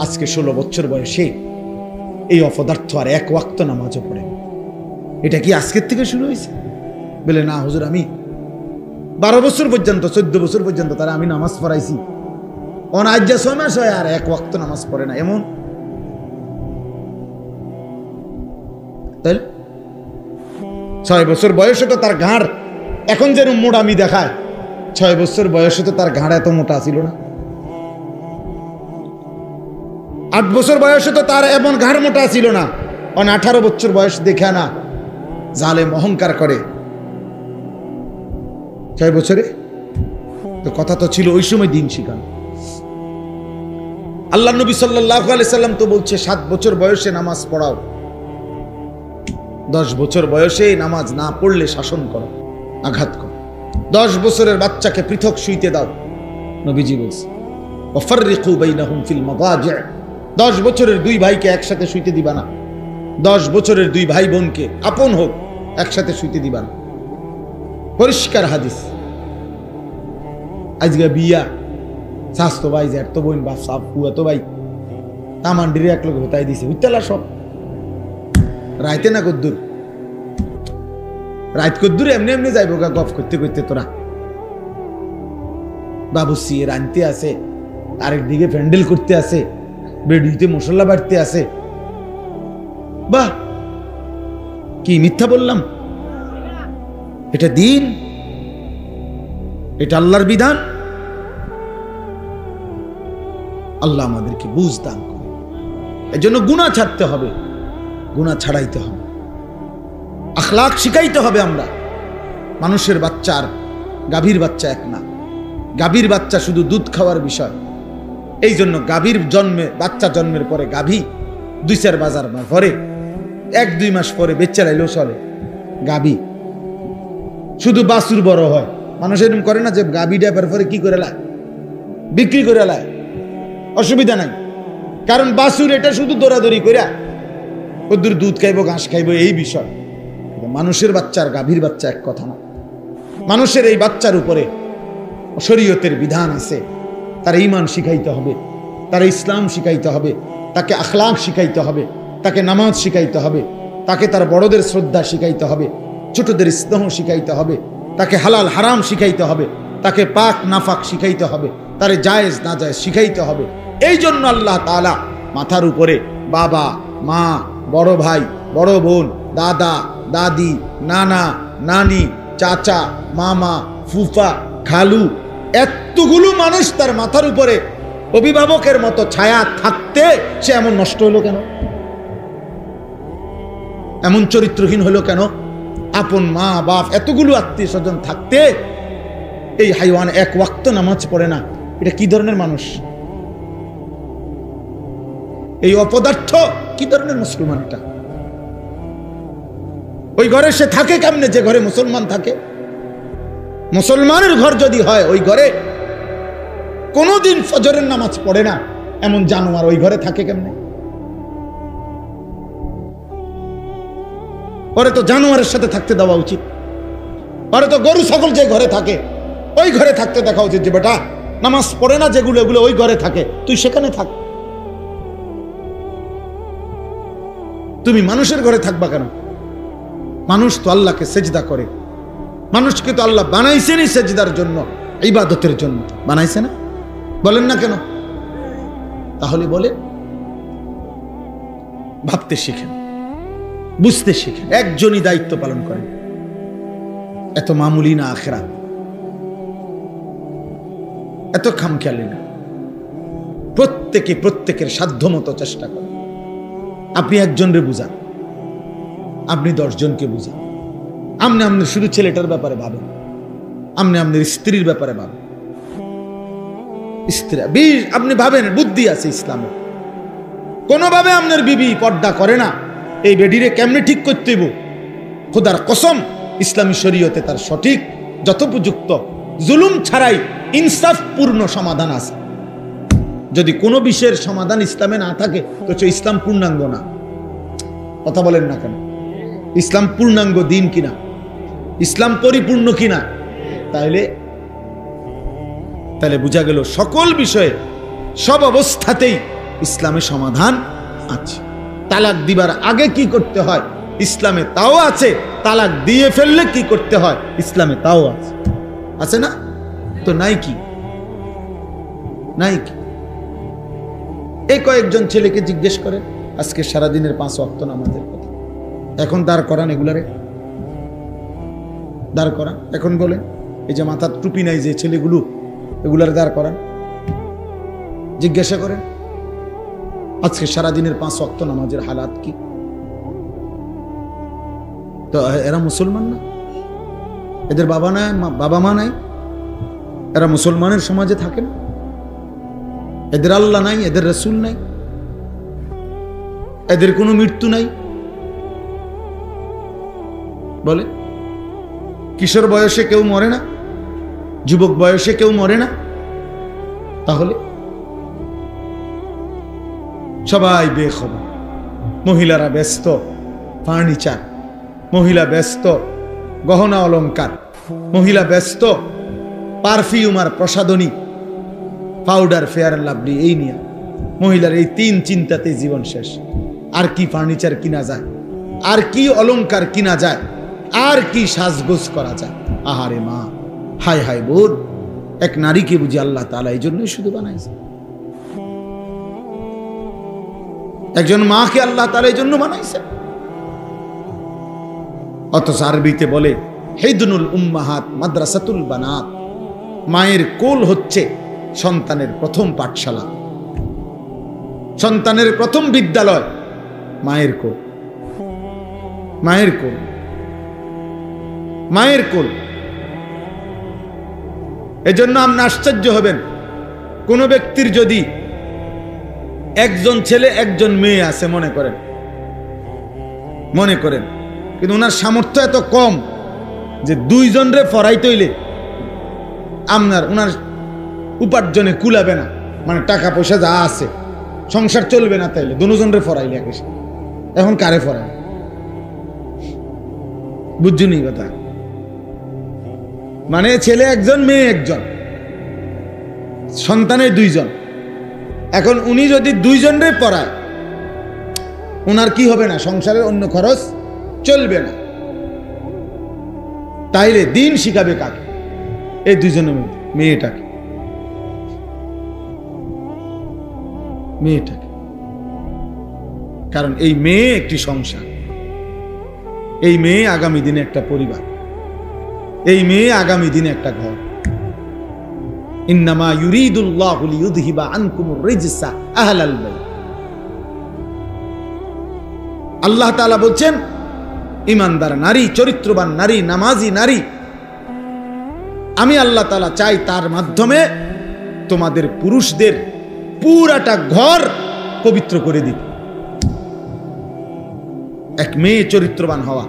আজকে 16 বছর বয়সে এই অপদার্থ আর এক ওয়াক্ত নামাজও পড়ে। এটা কি আজকের থেকে শুরু হয়েছে? বলে না হুজুর, আমি 12 বছর পর্যন্ত 14 বছর পর্যন্ত তারা আমি নামাজ পড়াইছি, আজ যা 6 মাস হয় আর এক ওয়াক্ত নামাজ পড়ে না। এমন তাই 6 বছর বয়সে তো তার ঘাড় এখন যেন মোটামি দেখায়, 6 বছর বয়সে তো তার ঘাড় এত মোটা ছিল না। 8 বছর বয়সে তো তার এমন ঘাড় মোটা ছিল না। 18 বছর বয়স দেখে না জালেম অহংকার করে 6 বছরে তো কথা তো ছিল ওই সময় দিন শিখানো। আল্লাহ নবী সাল্লাল্লাহু আলাইহি সাল্লাম তো বলছে 7 বছর বয়সে নামাজ পড়াও, 10 বছর বয়সে নামাজ না পড়লে শাসন করো, আঘাত করো। 10 বছরের বাচ্চাকে পৃথক শুইতে দাও, নবীজি বলছে ওয়াফাররিকু বাইনাহুম ফিল মাদাজি'। 10 বছরের 2 ভাইকে একসাথে শুইতে দিবা না, 10 বছরের 2 ভাই বোনকে আপন হোক একসাথে শুইতে দিবা না, পরিষ্কার হাদিস। আজকে বিয়া স্বাস্থ্য ভাই যে এত বোন বাপ সাপ পুয়া তো ভাই তামান্ডিরে এক লোক হতাই দিছে, উত্তালা সব রাইতে না কদ্দুর, রাইত কদ্দুর এমনি এমনি যাইব গা গপ করতে করতে। তোরা বাবুসি রানতে আছে, আরেকদিকে প্যান্ডেল করতে আছে, বেডিতে মশলা বাড়তে আছে। বাহ, কি মিথ্যা বললাম? এটা দিন, এটা আল্লাহর বিধান। আল্লাহ আমাদেরকে বুঝ দান করে। এর জন্য গুনাহ ছাড়তে হবে, গুনাহ ছাড়াইতে হবে, আখলাক শিখাইতে হবে। আমরা মানুষের বাচ্চার গাভীর বাচ্চা এক না। গাভীর বাচ্চা শুধু দুধ খাওয়ার বিষয়। এই জন্য গাভীর জন্মে বাচ্চা জন্মের পরে গাভী 2-4 বাজার পরে 1-2 মাস পরে বেচা লাইলেও চলে। গাভী শুধু বাছুর বড় হয়, মানুষ এরকম করে না যে গাভী ডাবার পরে কি করে লায়, বিক্রি করে লায়, অসুবিধা নাই। কারণ বাছুর এটা শুধু দৌড়াদৌড়ি করে ওদের দুধ খাইবো ঘাস খাইবো এই বিষয়। মানুষের বাচ্চা আর গাভীর বাচ্চা এক কথা না। মানুষের এই বাচ্চার উপরে শরীয়তের বিধান আছে, তার ঈমান শিখাইতে হবে, তার ইসলাম শিখাইতে হবে, তাকে আখলাক শিখাইতে হবে, তাকে নামাজ শিখাইতে হবে, তাকে তার বড়দের শ্রদ্ধা শিখাইতে হবে, ছোটদের স্নেহ শিখাইতে হবে, তাকে হালাল হারাম শিখাইতে হবে, তাকে পাক নাফাক শিখাইতে হবে, তারে জায়েজ না জায়েজ শিখাইতে হবে। এই জন্য আল্লাহ তাআলা মাথার উপরে বাবা মা, বড় ভাই বড় বোন, দাদা দাদি, নানা নানি, চাচা মামা, ফুফা, খালু, এতগুলো মানুষ তার মাথার উপরে অভিভাবকের মতো ছায়া থাকতে সে এমন নষ্ট হলো কেন? এমন চরিত্রহীন হলো কেন? আপন মা বাপ এতগুলো আত্মীয় স্বজন থাকতে এই হাইওয়ান এক ওয়াক্ত নামাজ পড়ে না। এটা কি ধরনের মানুষ? এই অপদার্থ কি ধরনের মুসলমান? এটা ওই ঘরে সে থাকে কেমনে যে ঘরে মুসলমান থাকে? মুসলমানের ঘর যদি হয়, ওই ঘরে কোনোদিন ফজরের নামাজ পড়ে না এমন জানোয়ার ওই ঘরে থাকে কেমনে? ওরে তো জানোয়ারের সাথে থাকতে দেওয়া উচিত। ওরে তো গরু ছাগল যে ঘরে থাকে ওই ঘরে থাকতে দেখা উচিত, যে বেটা নামাজ পড়ে না যেগুলো এগুলো ওই ঘরে থাকে, তুই সেখানে থাক। তুমি মানুষের ঘরে থাকবা কেন? মানুষ তো আল্লাহকে সেজদা করে। মানুষকে তো আল্লাহ বানাইছেনই সেজদার জন্য, ইবাদতের জন্য বানাইছে না? বলেন না কেন? তাহলে বলে ভাবতে শিখেন, বুঝতে শিখেন। একজনই দায়িত্ব পালন করেন, এত মামুলি না আখিরাত, এত খামখেয়ালি না। প্রত্যেকে প্রত্যেকের সাধ্যমতো চেষ্টা করেন। আপনি একজনরে বুঝান, আপনি 10 জনকে বুঝান। আপনি আপনার শুধু ছেলেটার ব্যাপারে ভাবেন, আপনি আপনার স্ত্রীর ব্যাপারে ভাবেন। স্ত্রী আপনি ভাবেন বুদ্ধি আছে ইসলামে, কোনোভাবে আপনার বিবি পর্দা করে না, এই বেডিরে কেমনে ঠিক করতে হইব? খোদার কসম ইসলামী শরীয়তে তার সঠিক যথোপযুক্ত জুলুম ছাড়াই ইনসাফপূর্ণ সমাধান আছে। যদি কোনো বিষয়ের সমাধান ইসলামে না থাকে তো ইসলাম পূর্ণাঙ্গ না। কথা বলেন না কেন? ইসলাম পূর্ণাঙ্গ দিন কিনা, ইসলাম পরিপূর্ণ কিনা? তাহলে বোঝা গেল সকল বিষয়ে সব অবস্থাতেই ইসলামে সমাধান আছে। তালাক দিবার আগে কি করতে হয় ইসলামে তাও আছে, তালাক দিয়ে ফেললে কি করতে হয় ইসলামে তাও আছে। আছে না? তো নাই কি? নাই কি? এই কয়েকজন ছেলেকে জিজ্ঞেস করেন আজকে সারাদিনের 5 ওয়াক্ত নামাজের কথা, এখন দাঁড় করান এগুলারে, দাঁড় করান। এখন বলেন এই যে মাথার টুপি নাই যে ছেলেগুলো, এগুলার দাঁড় করান, জিজ্ঞাসা করেন আজকে সারাদিনের 5 ওয়াক্ত নামাজের হালাত কি। তো এরা মুসলমান না? এদের বাবা নাই, বাবা মা নাই, এরা মুসলমানের সমাজে থাকে না? এদের আল্লাহ নাই, এদের রাসূল নাই, এদের কোনো মৃত্যু নাই? বলে কিশোর বয়সে কেউ মরে না, যুবক বয়সে কেউ মরে না? তাহলে সবাই বেখবর। মহিলারা ব্যস্ত ফার্নিচার, মহিলা ব্যস্ত গহনা অলংকার, মহিলা ব্যস্ত পারফিউম আর প্রসাধনী, পাউডার, ফেয়ার লাভলি, এই নিয়ে মহিলার এই 3 চিন্তাতে জীবন শেষ। আর কি ফার্নিচার কিনা যায়, আর কি অলংকার কিনা যায়, আর কি সাজগোজ করা যায়। আহারে মা, হায় হায় বোন, এক নারীকে বুঝি আল্লাহ তাআলা এই জন্যই শুধু বানাইছে। একজন মাকে আল্লাহ তাআলা এই জন্য বানাইছে। অথচ আরবিতে বলে হিদনুল উম্মাহাত মাদ্রাসাতুল বানাত, মায়ের কোল হচ্ছে সন্তানের প্রথম পাঠশালা, সন্তানের প্রথম বিদ্যালয় মায়ের কোল। মায়ের কোল, মায়ের কোল। এজন্য আপনি আশ্চর্য হবেন কোন ব্যক্তির যদি একজন ছেলে একজন মেয়ে আছে মনে করেন, কিন্তু ওনার সামর্থ্য এত কম যে 2 জনরে পড়াইতে হইলে ওনার উপার্জনে কুলাবে না, মানে টাকা পয়সা যা আছে সংসার চলবে না, তাইলে 2 জনরে পড়াইলে এখন কারে পড়ায়? বুঝছুনি কথা? মানে ছেলে একজন মেয়ে একজন, সন্তানের 2 জন। এখন উনি যদি 2 জনরে পড়ায় ওনার কি হবে না? সংসারের অন্য খরচ চলবে না। তাইলে দিন শিখাবে কাকে? এই 2 জনের মধ্যে মেয়েটাকে। কারণ এই মেয়ে একটি সংসার, এই মেয়ে আগামী দিনে একটা পরিবার, এই মেয়ে আগামী দিনে একটা ঘর। ইন্নামা ইউরিদুল্লাহু লিইউযহিবা আনকুমুর রিজসা আহলাল বাইত। আল্লাহ তাআলা বলছেন ঈমানদার নারী, চরিত্রবান নারী, নামাজি নারী, আমি আল্লাহ তাআলা চাই তার মাধ্যমে তোমাদের পুরুষদের পুরাটা ঘর পবিত্র করে দিতে। এক মেয়ে চরিত্রবান হওয়া,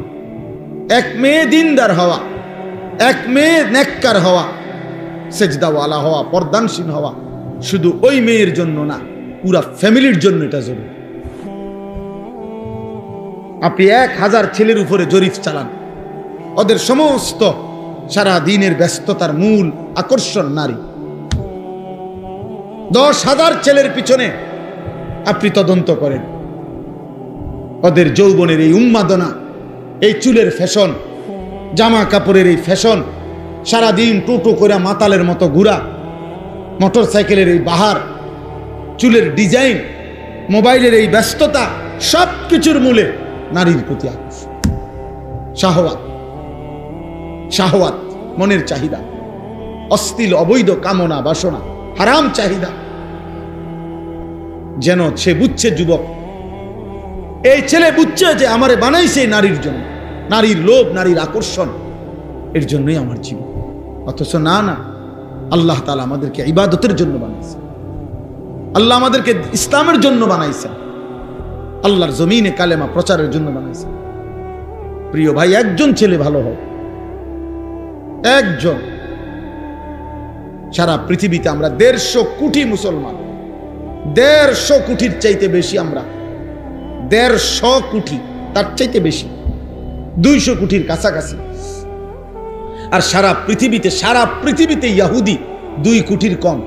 এক মেয়ে দিনদার হওয়া, এক মেয়ে নেককার হওয়া, সেজদাওয়ালা হওয়া, পর্দানশীল হওয়া, শুধু ওই মেয়ের জন্য না, পুরা ফ্যামিলির জন্য এটা জরুরি। আপনি 1000 ছেলের উপরে জরিপ চালান, ওদের সমস্ত সারা দিনের ব্যস্ততার মূল আকর্ষণ নারী। 10,000 ছেলের পিছনে আপনি তদন্ত করেন, ওদের যৌবনের এই উন্মাদনা, এই চুলের ফ্যাশন, জামা কাপড়ের এই ফ্যাশন, সারাদিন টোটো করে মাতালের মতো ঘুরা, মোটর সাইকেলের এই বাহার, চুলের ডিজাইন, মোবাইলের এই ব্যস্ততা, সব কিছুর মূলে নারীর প্রতি আকর্ষণ, শাহওয়াত, শাহওয়াত, মনের চাহিদা, অশ্লীল অবৈধ কামনা বাসনা, হারাম চাহিদা। যেন সে বুঝছে, যুবক এই ছেলে বুঝছে যে আমারে বানাইছে নারীর জন্য, নারীর লোভ, নারীর আকর্ষণ, এর জন্যই আমার জীবন। অথচ না, আল্লাহ তাআলা আমাদেরকে ইবাদতের জন্য বানাইছে, আল্লাহ আমাদেরকে ইসলামের জন্য বানাইছেন, আল্লাহর জমিনে কালেমা প্রচারের জন্য বানাইছেন। প্রিয় ভাই, একজন ছেলে ভালো হোক, একজন। সারা পৃথিবীতে আমরা 150 কোটি মুসলমান, 150 কোটির চাইতে বেশি, আমরা 150 কোটি, তার চাইতে বেশি, 200 কোটির কাছাকাছি। আর সারা পৃথিবীতে ইহুদি 2 কোটির কম।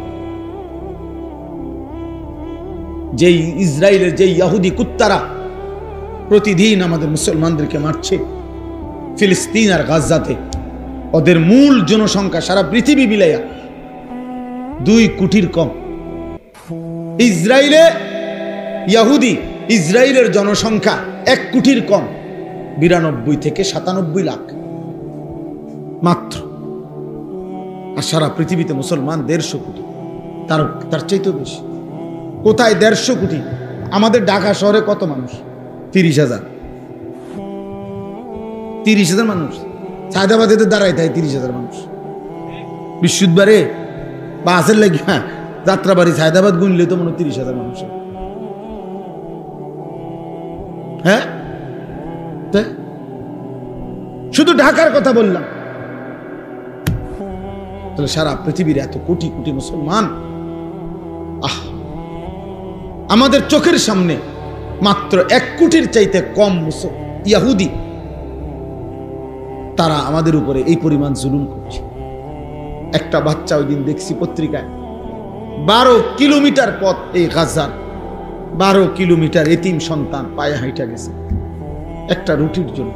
যেই ইসরায়েলের যেই ইহুদি কুত্তারা প্রতিদিন আমাদের মুসলমানদেরকে মারছে ফিলিস্তিন আর গাজাতে, ওদের মূল জনসংখ্যা সারা পৃথিবী বিলাইয়া 2 কোটির কম। ইসরায়েলে ইহুদি ইসরায়েলের জনসংখ্যা 1 কোটির কম, 92 থেকে 97 লাখ মাত্র। আর সারা পৃথিবীতে মুসলমান 150 কোটি, তার চাইতেও বেশি। কোথায় 150 কোটি? আমাদের ঢাকা শহরে কত মানুষ? 30,000। 30,000 মানুষ। সায়দাবাদে দাঁড়ায় তাই 30,000 মানুষ। বিশুদ্ধবারে বা আসের লাগে যাত্রাবাড়ি সায়দাবাদ গুনলে তো মনে হয় 30,000 মানুষ। হ্যাঁ, শুধু ঢাকার কথা বললাম। তাহলে সারা পৃথিবীর এত কোটি কোটি মুসলমান, আমাদের চোখের সামনে মাত্র 1 কোটির চাইতে কম ইহুদি, তারা আমাদের উপরে এই পরিমাণ জুলুম করছে। একটা বাচ্চা ওই দিন দেখছি পত্রিকায়, 12 কিলোমিটার পথ, এই গাজার 12 কিলোমিটার এতিম সন্তান পায়ে হাঁটা গেছে একটা রুটির জন্য।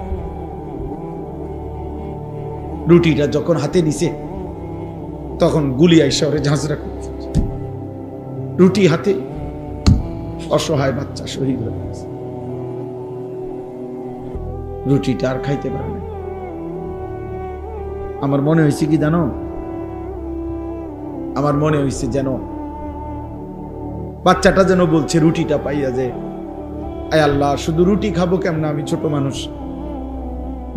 রুটিটা যখন হাতে নিছে তখন গুলি আইসা ওরে ঝাঁঝরা করছে। রুটি হাতে, অসহায় বাচ্চা শহীদ হয়ে গেছে। রুটিটা আর খাইতে পারে না। আমার মনে হয়েছে কি জানো, আমার মনে হয়েছে যেন বাচ্চাটা যেন বলছে রুটিটা পাইয়া যে, আয় আল্লাহ, শুধু রুটি খাবো কেমন, আমি ছোট মানুষ,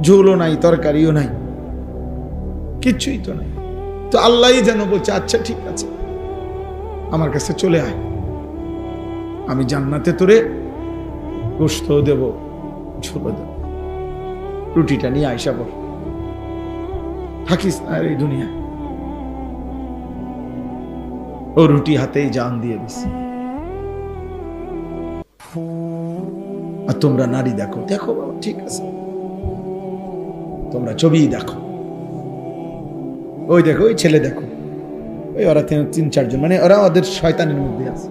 ঝোলও নাই, তরকারিও নাই, কিচ্ছুই তো নাই। তো আল্লাহই যেন বলছে, আচ্ছা ঠিক আছে, আমার কাছে চলে আয়, আমি জান্নাতে তোরে গোশত দেব, ঝোলও দেব, রুটিটা নিয়ে আইসা বল, থাকিস আর এই দুনিয়ায়। ও রুটি হাতেই জান দিয়ে দিস। আর তোমরা নারী দেখো, দেখো বাবা, ঠিক আছে, তোমরা ছবি দেখো, ওই দেখো, ওই ছেলে দেখো, ওই ওরা 3-4 জন, মানে ওরা ওদের শয়তানের মধ্যে আছে।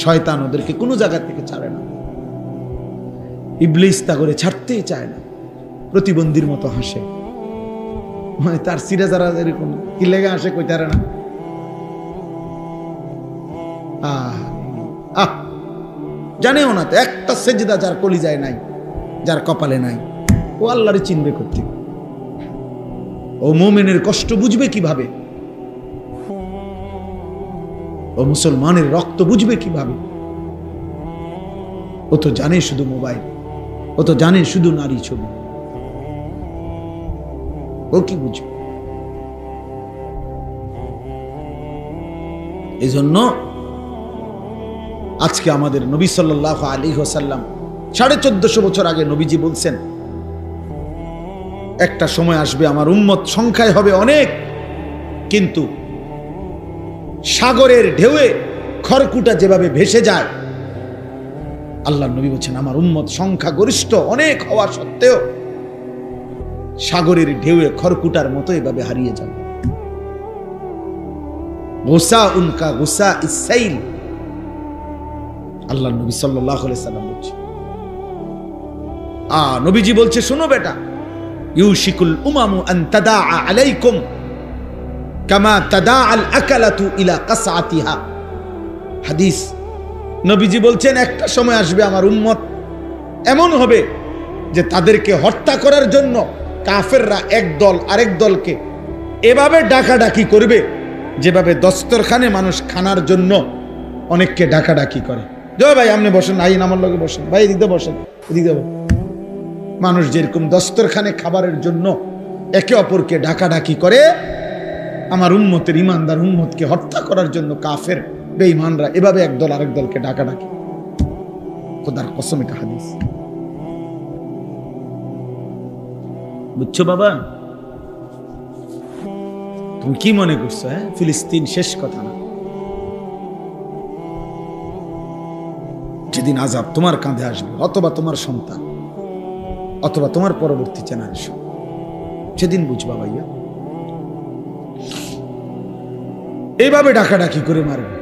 শয়তান ওদেরকে কোনো জায়গা থেকে ছাড়ে না। ইবলিস তা করে ছাড়তেই চায় না, প্রতিবন্ধীর মতো হাসে। মানে তার সিরা যারা এরকম কি লেগে হাসে কইতারে না। জানেও না তো একটা সেজদা যার কলিজায় নাই, যার কপালে নাই, ও আল্লাহরে চিনবে করতে। ও মুমিনের কষ্ট বুঝবে কিভাবে? ও মুসলমানের রক্ত বুঝবে কিভাবে? ও তো জানে শুধু মোবাইল, ও তো জানে শুধু নারী ছবি, ও কি বুঝবে? এই জন্য আজকে আমাদের নবী সাল্লাল্লাহু আলাইহি ওয়াসাল্লাম 1450 বছর আগে নবীজি বলছেন, একটা সময় আসবে আমার উম্মত সংখ্যায় হবে অনেক, কিন্তু সাগরের ঢেউয়ে খড়কুটা যেভাবে ভেসে যায়, আল্লাহর নবী বলছেন আমার উম্মত সংখ্যা গরিষ্ঠ অনেক হওয়া সত্ত্বেও সাগরের ঢেউয়ে খড়কুটার মতো এভাবে হারিয়ে যাবে। গোসা উনকা গোসা ইসাইল, আল্লাহর নবী সাল্লাল্লাহু আলাইহি সাল্লাম বলছে। নবীজি বলছে, শোনো বেটা, ইউশিকুল উমামু আন তাদা আলাইকুম কামা তাদা আল আকালাতু ইলা কাসআতিহা। হাদিস, নবীজি বলছেন একটা সময় আসবে আমার উম্মত এমন হবে যে তাদেরকে হত্যা করার জন্য কাফেররা এক দল আরেক দলকে এভাবে ডাকাডাকি করবে যেভাবে দস্তরখানে মানুষ খানার জন্য অনেককে ডাকাডাকি করে। জয় ভাই আপনি বসেন, আইন আমার লগে বসেন, ভাই এদিকে বসেন, এদিকে মানুষ যেরকম দস্তরখানে খাবারের জন্য একে অপরকে ডাকাডাকি করে, আমার উম্মতের ইমানদার উম্মতকে হত্যা করার জন্য কাফের বেঈমানরা এভাবে একদল আরেক দলকে ডাকাডাকি। খোদার কসম, এটা হাদিস। বুঝছো বাবা? তুমি কি মনে করছো ফিলিস্তিন শেষ কথা না? যেদিন আযাব তোমার কাঁধে আসবে, অথবা তোমার সন্তান, অথবা তোমার পরবর্তী জেনারেশন, সেদিন বুঝবা ভাইয়া। এইভাবে ডাকাডাকি করে মারবে,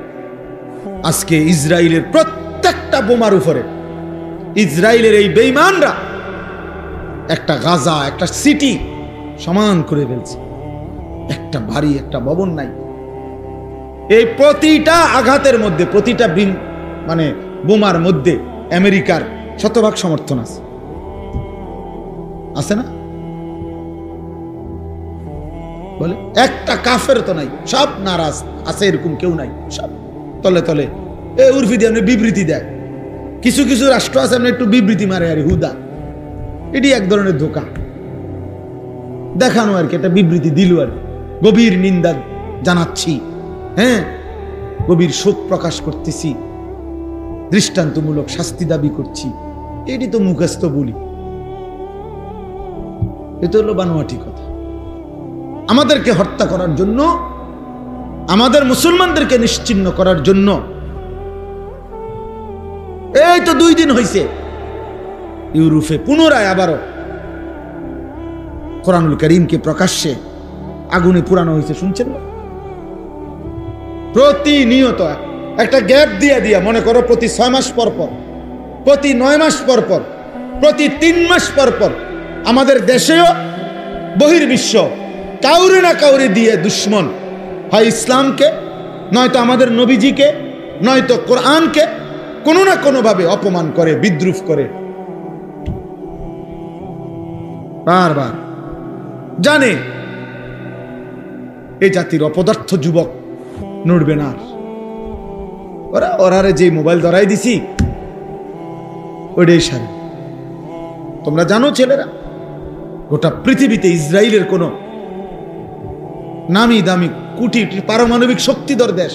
আজকে ইসরায়েলের প্রত্যেকটা বোমার উপরে ইসরায়েলের এই বেঈমানরা একটা গাজা, একটা সিটি সমান করে ফেলছে। একটা বাড়ি, একটা ভবন নাই। এই প্রতিটা আঘাতের মধ্যে, প্রতিটা মানে বোমার মধ্যে আমেরিকার শতভাগ সমর্থন আছে, আছে না? বলে একটা কাফের তো নাই, সব নারাজ আছে, এরকম কেউ নাই, সব তলে তলে উর্ফি দিয়ে আপনি বিবৃতি দেয়। কিছু কিছু রাষ্ট্র আছে আপনি একটু বিবৃতি মারে আর হুদা, এটি এক ধরনের ধোঁকা দেখানো আর কি, একটা বিবৃতি দিল আর গভীর নিন্দা জানাচ্ছি, হ্যাঁ গভীর শোক প্রকাশ করতেছি, দৃষ্টান্তমূলক শাস্তি দাবি করছি। এটি তো মুখস্থ বলি, এটা হলো বানোয়াটি কথা। আমাদেরকে হত্যা করার জন্য, আমাদের মুসলমানদেরকে নিশ্চিহ্ন করার জন্য এই তো 2 দিন হয়েছে ইউরোপে পুনরায় আবারও কোরআনুল কারীমকে প্রকাশ্যে আগুনে পুরানো হয়েছে, শুনছেন না? প্রতিনিয়ত একটা গ্যাপ দিয়া মনে করো প্রতি 6 মাস পর পর, প্রতি 9 মাস পর পর, প্রতি 3 মাস পর পর আমাদের দেশেও বহির্বিশ্ব কাউরে না কাউরে দিয়ে দুশ্মন হয় ইসলামকে, নয়তো আমাদের নবীজিকে, নয়তো কোরআনকে কোনো না কোনো ভাবে অপমান করে, বিদ্রুপ করে। বারবার জানে এই জাতির অপদার্থ যুবক নড়বে না। ওরারে যে মোবাইল ধরাই দিছি ওইটাই সারে। তোমরা জানো ছেলেরা, গোটা পৃথিবীতে ইসরায়েলের কোন নামি দামি কোটি পারমাণবিক শক্তিধর দেশ,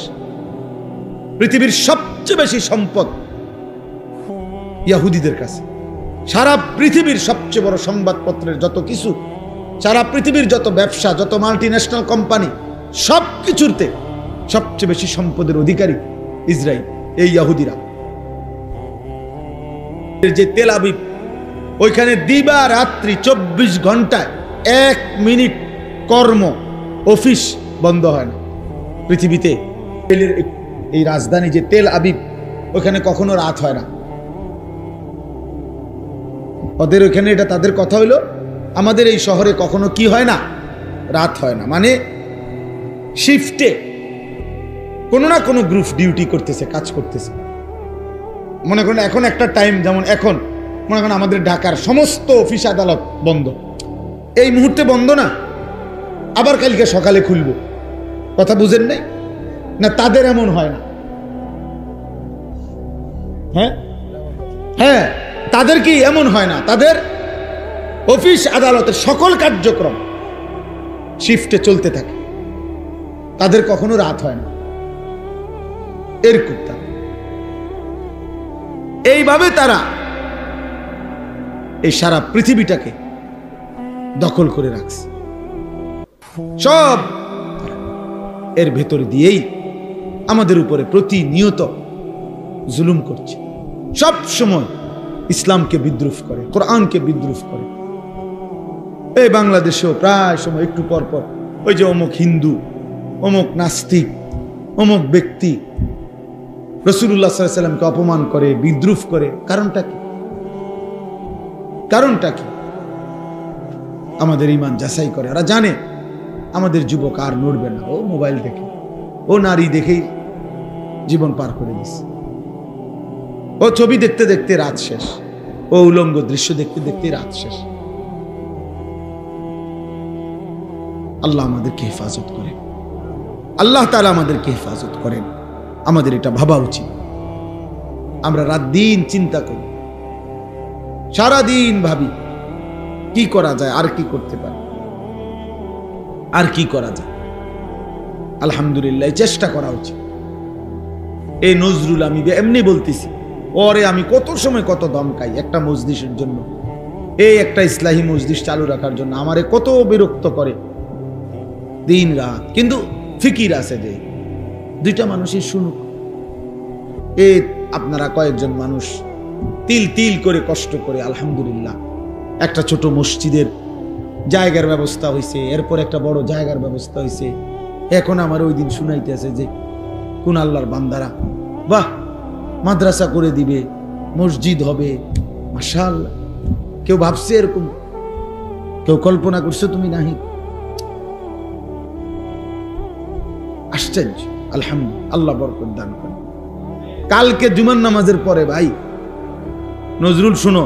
পৃথিবীর সবচেয়ে বেশি সম্পদ ইহুদিদের কাছে। সারা পৃথিবীর সবচেয়ে বড় সংবাদপত্রের যত কিছু, সারা পৃথিবীর যত ব্যবসা, যত মাল্টিন্যাশনাল কোম্পানি, সব কিছুতে সবচেয়ে বেশি সম্পদের অধিকারী ইসরায়েল, এই ইহুদিরা। যে তেল আবিব, ওইখানে দিবা রাত্রি 24 ঘন্টায় 1 মিনিট কর্ম অফিস বন্ধ হয় না পৃথিবীতে। এই রাজধানী যে তেল আবিব, ওখানে কখনো রাত হয় না। ওদের ওখানে এটা তাদের কথা হইলো, আমাদের এই শহরে কখনো কি হয় না, রাত হয় না। মানে শিফটে কোনো না কোনো গ্রুপ ডিউটি করতেছে, কাজ করতেছে। মনে করেন এখন একটা টাইম, যেমন এখন মনে করেন আমাদের ঢাকার সমস্ত অফিস আদালত বন্ধ, এই মুহূর্তে বন্ধ না, আবার কালকে সকালে খুলবো। কথা বুঝেন নাই না? তাদের এমন হয় না। হ্যাঁ হ্যাঁ, তাদের কি এমন হয় না? তাদের অফিস আদালতের সকল কার্যক্রম শিফটে চলতে থাকে, তাদের কখনো রাত হয় না। এরকম এইভাবে তারা এই সারা পৃথিবীটাকে দখল করে রাখছে। সব এর ভেতর দিয়েই আমাদের উপরে প্রতিনিয়ত জুলুম করছে। সব সময় ইসলামকে বিদ্রুপ করে, কোরআনকে বিদ্রুপ করে। এই বাংলাদেশেও প্রায় সময় একটু পর পর ওই যে অমুক হিন্দু, অমুক নাস্তিক, অমুক ব্যক্তি রাসূলুল্লাহ সাল্লাল্লাহু আলাইহি ওয়াসাল্লামকে অপমান করে, বিদ্রুপ করে। কারণটা কি? কারণটা কি? আমাদের ঈমান যাচাই করে। ওরা জানে আমাদের যুবক আর নড়বে না, ও মোবাইল দেখে, ও নারী দেখেই জীবন পার করে দিচ্ছে, ও ছবি দেখতে দেখতে রাত শেষ, ও উলঙ্গ দৃশ্য দেখতে দেখতে রাত শেষ। আল্লাহ আমাদেরকে হেফাজত করেন, আল্লাহ তাআলা আমাদেরকে হেফাজত করেন। আমাদের এটা ভাবা উচিত। আমরা রাত দিন চিন্তা করি, সারাদিন ভাবি কি করা যায়, আর কি করতে পারি, আর কি করা যায়। আলহামদুলিল্লাহ, চেষ্টা করা উচিত। এই নজরুল আমি এমনি বলতেছি, ওরে আমি কত সময় কত দম খাই একটা মজলিসের জন্য, এই একটা ইসলাহি মজলিস চালু রাখার জন্য আমারে কত বিরক্ত করে দিন রাত। কিন্তু ফিকির আছে যে 2টা মানুষই শুনুক। এই আপনারা কয়েকজন মানুষ তিল তিল করে কষ্ট করে আলহামদুলিল্লাহ একটা ছোট মসজিদের জায়গার ব্যবস্থা হয়েছে, এরপর একটা বড় জায়গার ব্যবস্থা হয়েছে। এখন আমার ওই দিন শুনাইতেছে যে কোন আল্লাহর বান্দারা বাহ, মাদ্রাসা করে দিবে, মসজিদ হবে, মাশাআল্লাহ। কেউ ভাবছে এরকম? কেউ কল্পনা করছো তুমি? নাহি। আশ্চর্য, আলহামদুলিল্লাহ, আল্লাহ বরকত দান করেন। কালকে জুমার নামাজের পরে, ভাই নজরুল শুনো,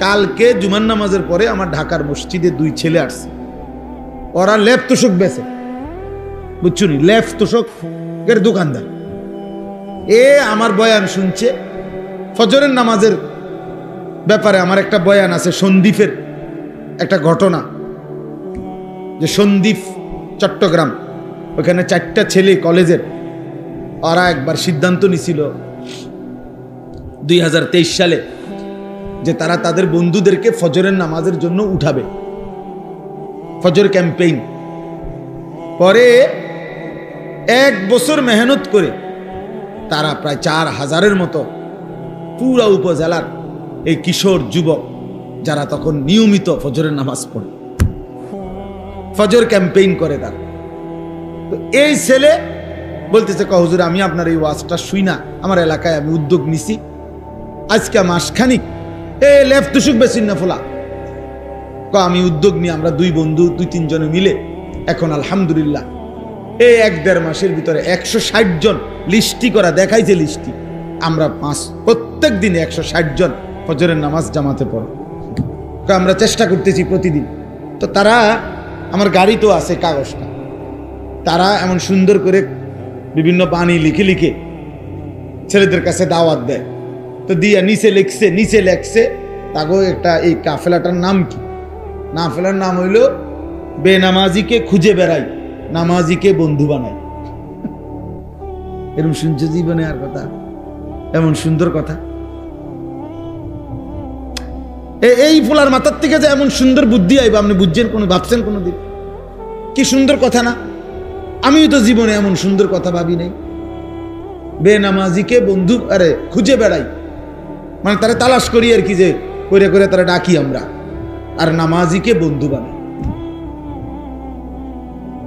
কালকে জুমার নামাজের পরে আমার ঢাকার মসজিদে 2 ছেলে আসছে। ওরা লেপ তোষক বেচে, বুঝছো নি, লেপ তোষকের দোকানদার। আমার বয়ান শুনছে ফজরের নামাজের ব্যাপারে। আমার একটা বয়ান আছে সন্দ্বীপের একটা ঘটনা, যে সন্দ্বীপ চট্টগ্রাম, ওখানে 4টা ছেলে কলেজের, ওরা একবার সিদ্ধান্ত নিছিল 2023 সালে যে তারা তাদের বন্ধুদেরকে ফজরের নামাজের জন্য উঠাবে, ফজর ক্যাম্পেইন। পরে 1 বছর মেহনত করে তারা প্রায় 4000-এর মতো পুরা উপজেলার এই কিশোর যুবক, যারা তখন নিয়মিত ফজরের নামাজ পড়ে, ফজর ক্যাম্পেইন করে তারা। তো এই ছেলে বলতেছে, হুজুর আমি আপনার এই ওয়াজটা শুই না, আমার এলাকায় আমি উদ্যোগ নিছি, আজকে মাসখানিক লেফট তুষুক বেশিন না ফোলা, আমি উদ্যোগ নিয়ে আমরা 2 বন্ধু 2-3 জনে মিলে এখন আলহামদুলিল্লাহ 1-1.5 মাসের ভিতরে 160 জন লিস্টি করা দেখাইছে। লিস্টি আমরা প্রত্যেক দিন 160 জন ফজরের নামাজ জামাতে পড়ে, আমরা চেষ্টা করতেছি প্রতিদিন। তো তারা, আমার গাড়ি তো আছে কাগজটা, তারা এমন সুন্দর করে বিভিন্ন বাণী লিখে লিখে ছেলেদের কাছে দাওয়াত দেয়। তো দিয়া নিচে লেখছে তাগো একটা, এই কাফেলাটার নাম কি? কাফেলার নাম হইল বেনামাজিকে খুঁজে বেড়াই, নামাজিকে বন্ধু বানাই। এরকম শুনছে জীবনে আর কথা? এমন সুন্দর কথা এই ফুলার মাথার থেকে যে এমন সুন্দর বুদ্ধি আইবা, আপনি বুঝছেন কোনো, ভাবছেন কোনোদিন? কি সুন্দর কথা না? আমিও তো জীবনে এমন সুন্দর কথা ভাবি নাই। বেনামাজিকে বন্ধু খুঁজে বেড়াই, মানে তারা তালাশ করি আর কি, যে করে করে তারা ডাকি আমরা, আর নামাজিকে বন্ধু বানাই।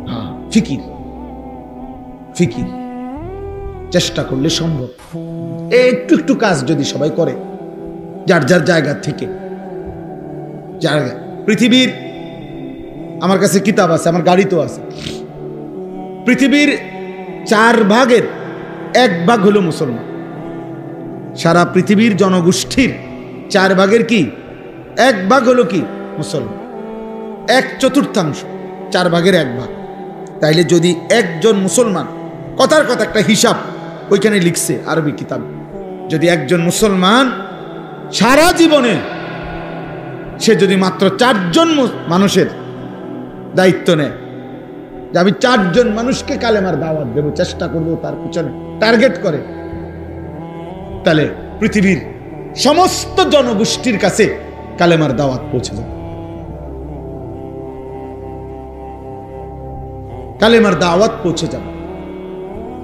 হ্যাঁ, ফিকির চেষ্টা করলে সম্ভব। একটু একটু কাজ যদি সবাই করে যার যার জায়গা থেকে। পৃথিবীর, আমার কাছে কিতাব আছে, আমার গাড়ি তো আছে, পৃথিবীর 4 ভাগের 1 ভাগ হলো মুসলমান। সারা পৃথিবীর জনগোষ্ঠীর 4 ভাগের কি 1 ভাগ হলো কি মুসলমান, 1/4, 4 ভাগের 1 ভাগ। তাইলে যদি একজন মুসলমান, কথার কথা একটা হিসাব ওইখানে লিখছে আরবি কিতাব, যদি একজন মুসলমান সারা জীবনে সে যদি মাত্র 4 জন মানুষের দায়িত্ব নেয়, যে আমি 4 জন মানুষকে কালেমার দাওয়াত দেব, চেষ্টা করব, তার পিছনে টার্গেট করে, তাহলে পৃথিবীর সমস্ত জনগোষ্ঠীর কাছে কালেমার দাওয়াত পৌঁছে যাবে। কালেমার দাওয়াত পৌঁছে যাবে।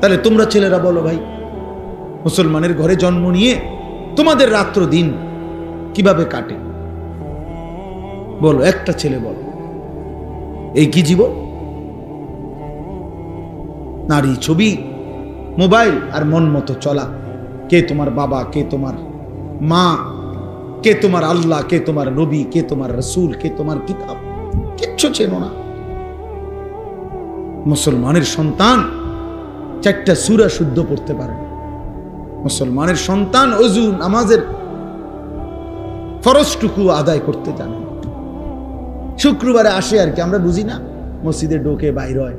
তাহলে তোমরা ছেলেরা বলো ভাই, মুসলমানের ঘরে জন্ম নিয়ে তোমাদের রাত্র দিন কিভাবে কাটে? বলো, একটা ছেলে বলো, এই কি জীবন? নারী, ছবি, মোবাইল আর মন মতো চলা। কে তোমার বাবা, কে তোমার মা, কে তোমার আল্লাহ, কে তোমার নবী, কে তোমার রসুল, কে তোমার কিতাব, কিচ্ছু চেনো না। মুসলমানের সন্তান 4টা সূরা শুদ্ধ পড়তে পারে না। মুসলমানের সন্তান ওযু নামাজের ফরজটুকু আদায় করতে জানে না। শুক্রবারে আসে আর কি, আমরা বুঝি না, মসজিদে ঢোকে বাইর হয়,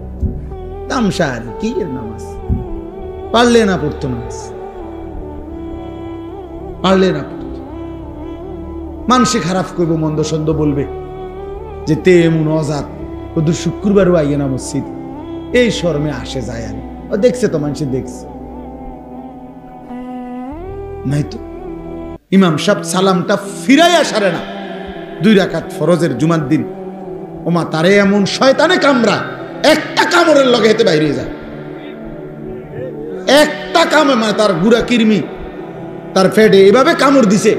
তামসা আর কি এর নামাজ, পারলে না পড়তো নামাজ, পারলে না পড়তো। মানুষে খারাপ করবো, মন্দ সন্দ বলবে যে তে এমন অজাত, শুধু শুক্রবারও আইয়ে না মসজিদ, এই শরমে আসে যায় আর ও দেখছে তো, মানুষে দেখছে নাই তো। ইমাম সাহেব সালামটা ফিরাইয়া সারে না, 2 রাকাত ফরজের জুমার দিন, ওমা তারে এমন শয়তানে কামড়া, একটা কামড়ের লগে হেতে বাইরে যায়, একটা কামড়, মানে তার গুড়া কিরমি তার ফেডে এভাবে কামড় দিছে,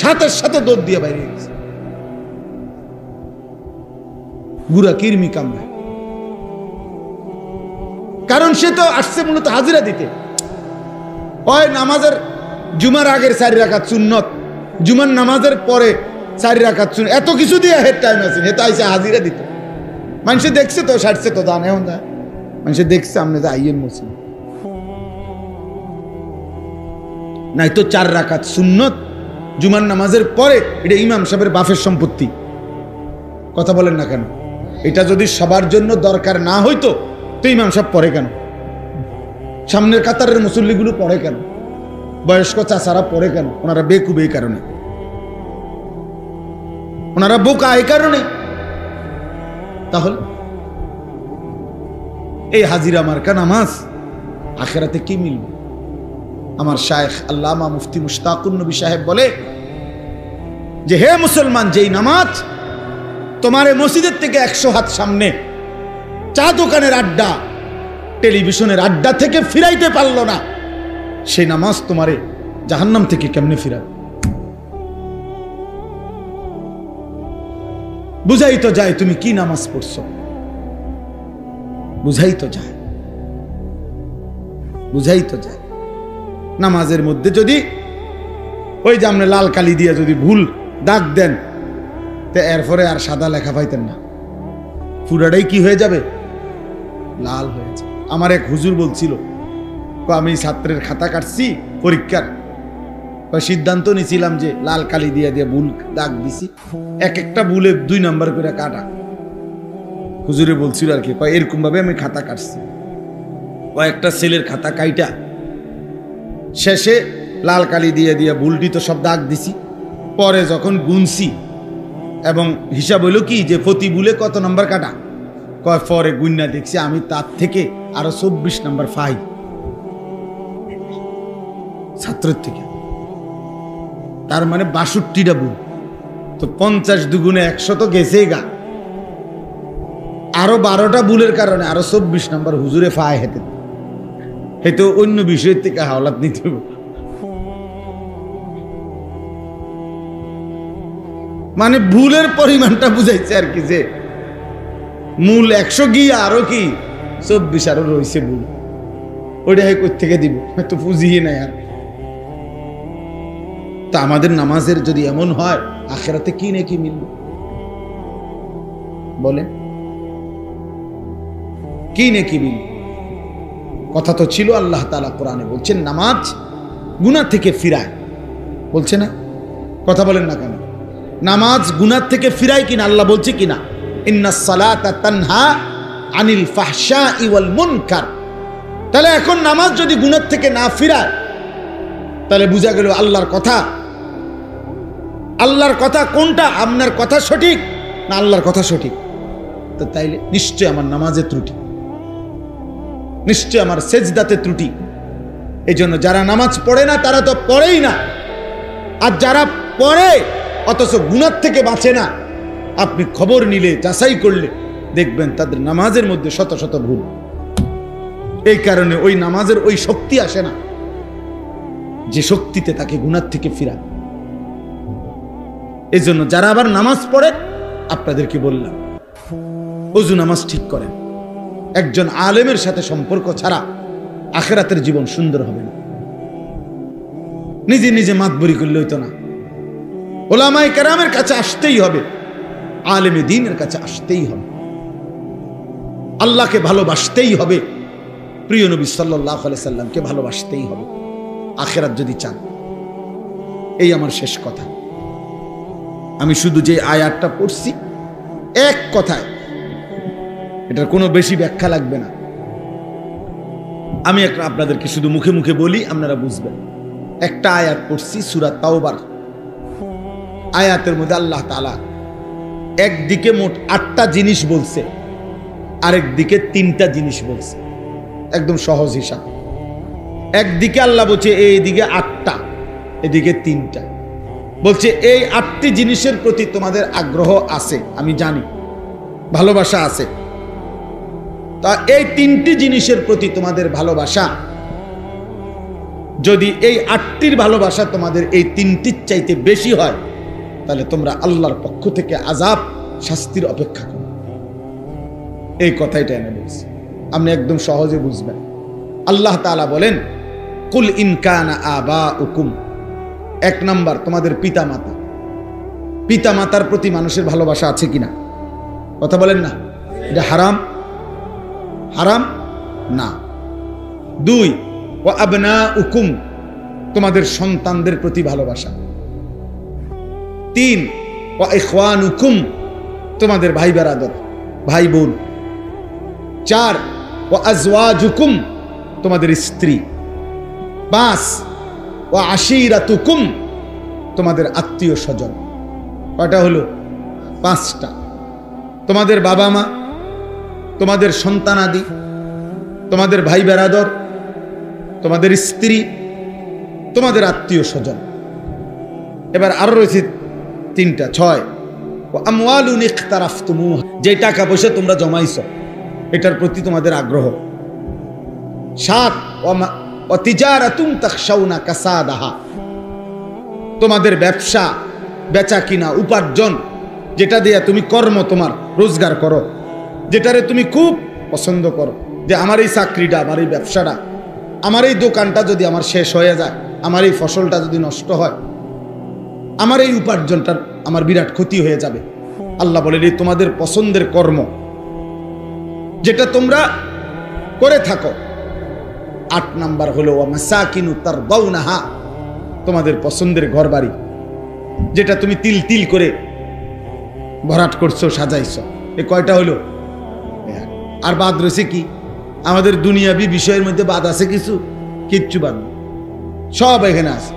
সাথে সাথে দৌড় দিয়ে বাইরে গেছে, গুড়া কিরমি কামড়া। কারণ সে তো আসছে মূলত হাজিরা দিতে, হয় নামাজের জুমার আগের 4 রাকাত সুন্নত, জুমার নামাজের পরে 4 রাকাত সুন্নত, এত কিছু দিয়ে হেড টাইম আছে, হেতা আইসে হাজিরা দিত। মানুষে দেখছে তো, সারছে তো, জানে এখন মানুষে দেখছে আপনি যে আইয়ের মুসলিম নাই তো 4 রাকাত সুন্নত জুমার নামাজের পরে, এটা ইমাম সাহেবের বাফের সম্পত্তি। কথা বলেন না কেন? এটা যদি সবার জন্য দরকার না হইতো তো ইমাম সাহেব পড়ে কেন? সামনের কাতারের মুসল্লিগুলো পড়ে কেন? বয়স্ক চাচারা পড়ে কেন? ওনারা বেকুবে এই কারণে, ওনারা বোকা এই কারণে। তাহলে এই হাজিরা মার্কা নামাজ আখেরাতে কি মিলবে? আমার শায়েখ আল্লামা মুফতি মুশতাকুন নবী সাহেব বলে যে, হে মুসলমান, যেই নামাজ তোমার মসজিদের থেকে 100 হাত সামনে চা দোকানের আড্ডা, টেলিভিশনের আড্ডা থেকে ফিরাইতে পারলো না, সেই নামাজ তোমারে জাহান্নাম থেকে কেমনে ফিরাবে? বুঝাই তো যায় তুমি কি নামাজ পড়ছো, বুঝাই তো যায়, বুঝাই তো যায়। নামাজের মধ্যে যদি ওই যে আপনি লাল কালি দিয়ে যদি ভুল দাগ দেন, তো এরপরে আর সাদা লেখা পাইতেন না, পুরাটাই কি হয়ে যাবে? লাল হয়ে যাবে। আমার এক হুজুর বলছিল, আমি ছাত্রের খাতা কাটছি পরীক্ষার, সিদ্ধান্ত নিয়েছিলাম যে লাল কালি দিয়ে দিয়ে ভুল দাগ দিছি, এক একটা ভুলে 2 নাম্বার করে কাটা। হুজুরে বলছিল আর কি, এরকম ভাবে আমি খাতা কাটছি। কয়েকটা ছেলের খাতা কাইটা শেষে লাল কালি দিয়ে দিয়ে ভুলটি তো সব দাগ দিছি। পরে যখন গুনছি এবং হিসাব হইল কি যে প্রতি ভুলে কত নাম্বার কাটা, পরে গুন্না দেখছি আমি তার থেকে আরো 24 নাম্বার পাই ছাত্রের থেকে। তার মানে 62টা ভুল, তো 50 দুগুণে 100 তো গেছেই গা। আরো 12টা ভুলের কারণে আরো 24 নাম্বার হুজুরে ফায় হেতে, হেতে অন্য বিষয়ের থেকে হাওলাত নিতে হবে। মানে ভুলের পরিমাণটা বুঝাইছে আর কি, যে মূল 100 গিয়ে আরো কি 24 আরো রয়েছে ভুল, ওইটা কই থেকে দিব, তো পুঁজিয়ে নাই আর। তা আমাদের নামাজের যদি এমন হয়, আখেরাতে কি নাকি মিলবে বলে? কি নাকি মিলবে? কথা তো ছিল, আল্লাহ তাআলা কোরআনে বলছেন নামাজ গুনাহ থেকে ফিরায়, বলছে না? কথা বলেন না কেন? নামাজ গুনাহ থেকে ফিরায় কিনা আল্লাহ বলছে কিনা? ইন্নাস সালাতা তানহা আনিল ফাহশাই ওয়াল মুনকার। তাহলে এখন নামাজ যদি গুনাহ থেকে না ফিরায়, তাহলে বোঝা গেল আল্লাহর কথা, আল্লাহর কথা কোনটা? আপনার কথা সঠিক না আল্লাহর কথা সঠিক? তো তাইলে নিশ্চয় আমার নামাজে ত্রুটি, নিশ্চয় আমার সেজদাতে ত্রুটি। এই জন্য যারা নামাজ পড়ে না তারা তো পড়েই না, আর যারা পড়ে অথচ গুনাহ থেকে বাঁচে না, আপনি খবর নিলে যাচাই করলে দেখবেন তাদের নামাজের মধ্যে শত শত ভুল। এই কারণে ওই নামাজের ওই শক্তি আসে না যে শক্তিতে তাকে গুনাহ থেকে ফিরা। এই জন্য যারা আবার নামাজ পড়ে, আপনাদেরকে বললাম ওযু নামাজ ঠিক করেন। একজন আলেমের সাথে সম্পর্ক ছাড়া আখিরাতের জীবন সুন্দর হবে না। নিজে নিজে মাতবরি করলে হইতো না, ওলামায়ে কেরামের কাছে আসতেই হবে, আলেমে দ্বীনের কাছে আসতেই হবে, আল্লাহকে ভালোবাসতেই হবে, প্রিয় নবী সাল্লাল্লাহু আলাইহি সাল্লামকে ভালোবাসতেই হবে আখিরাত যদি চান। এই আমার শেষ কথা। আমি শুধু যে আয়াতটা পড়ছি এক কথায়, এটার কোনো বেশি ব্যাখ্যা লাগবে না। আমি আপনাদেরকে শুধু মুখে মুখে বলি, আপনারা বুঝবেন। একটা আয়াত পড়ছি সূরা তাওবার, আয়াতের মধ্যে আল্লাহ তাআলা একদিকে মোট 8টা জিনিস বলছে, আরেক দিকে 3টা জিনিস বলছে। একদম সহজ হিসাব। একদিকে আল্লাহ বলছে এইদিকে 8টা, এদিকে 3টা। বলছে এই 8টি জিনিসের প্রতি তোমাদের আগ্রহ আছে, আমি জানি, ভালোবাসা আছে। তা এই 3টি জিনিসের প্রতি তোমাদের ভালোবাসা, যদি এই 8টির ভালোবাসা তোমাদের এই 3টির চাইতে বেশি হয়, তাহলে তোমরা আল্লাহর পক্ষ থেকে আযাব, শাস্তির অপেক্ষা করো। এই কথাইটা এনে বলছি, আপনি একদম সহজে বুঝবেন। আল্লাহ তাআলা বলেন কুল ইন কানা আবাউকুম, এক নাম্বার তোমাদের পিতা মাতা। পিতা মাতার প্রতি মানুষের ভালোবাসা আছে কিনা? কথা বলেন না। এটা হারাম? হারাম না। 2 ওয়া আবনাউকুম, তোমাদের সন্তানদের প্রতি ভালোবাসা। 3 ওয়া ইখওয়ানুকুম, তোমাদের ভাই বেরাদর, ভাই বোন। 4 ওয়া আজওয়াজুকুম, তোমাদের স্ত্রী। 5 ওয়া আশিরাতুকুম, তোমাদের আত্মীয় স্বজন। কয়টা হলো? 5টা। তোমাদের বাবা মা, তোমাদের সন্তানাদি, তোমাদের ভাই বেরাদর, তোমাদের স্ত্রী, তোমাদের আত্মীয় স্বজন। এবার আরো রয়েছে 3টা। 6 ওয়া আমওয়ালুন ইখতারাফতুমুহা, যে টাকা পয়সা তোমরা জমাইছো এটার প্রতি তোমাদের আগ্রহ। 7 ওয়া তিজারাতুন তাখশাউনা কাসাদাহা, তোমাদের ব্যবসা, বেচা কিনা, উপার্জন, যেটা দিয়ে তুমি কর্ম তোমার রোজগার করো, যেটারে তুমি খুব পছন্দ করো, যে আমার এই চাকরিটা, আমার এই ব্যবসাটা, আমার এই দোকানটা যদি আমার শেষ হয়ে যায়, আমার এই ফসলটা যদি নষ্ট হয়, আমার এই উপার্জনটার আমার বিরাট ক্ষতি হয়ে যাবে। আল্লাহ বলেন এই তোমাদের পছন্দের কর্ম যেটা তোমরা করে থাকো। 8 নাম্বার হলো ওয়া মাসাকিনু তারদাউনাহা, তোমাদের পছন্দের ঘরবাড়ি, যেটা তুমি তিল তিল করে ভরাট করছো, সাজাইছো। এই কয়টা হলো? আর বাদ রয়েছে কি? আমাদের দুনিয়াবি বিষয়ের মধ্যে বাদ আছে কিছু? কিচ্ছু বাদ নেই, সব এখানে আছে।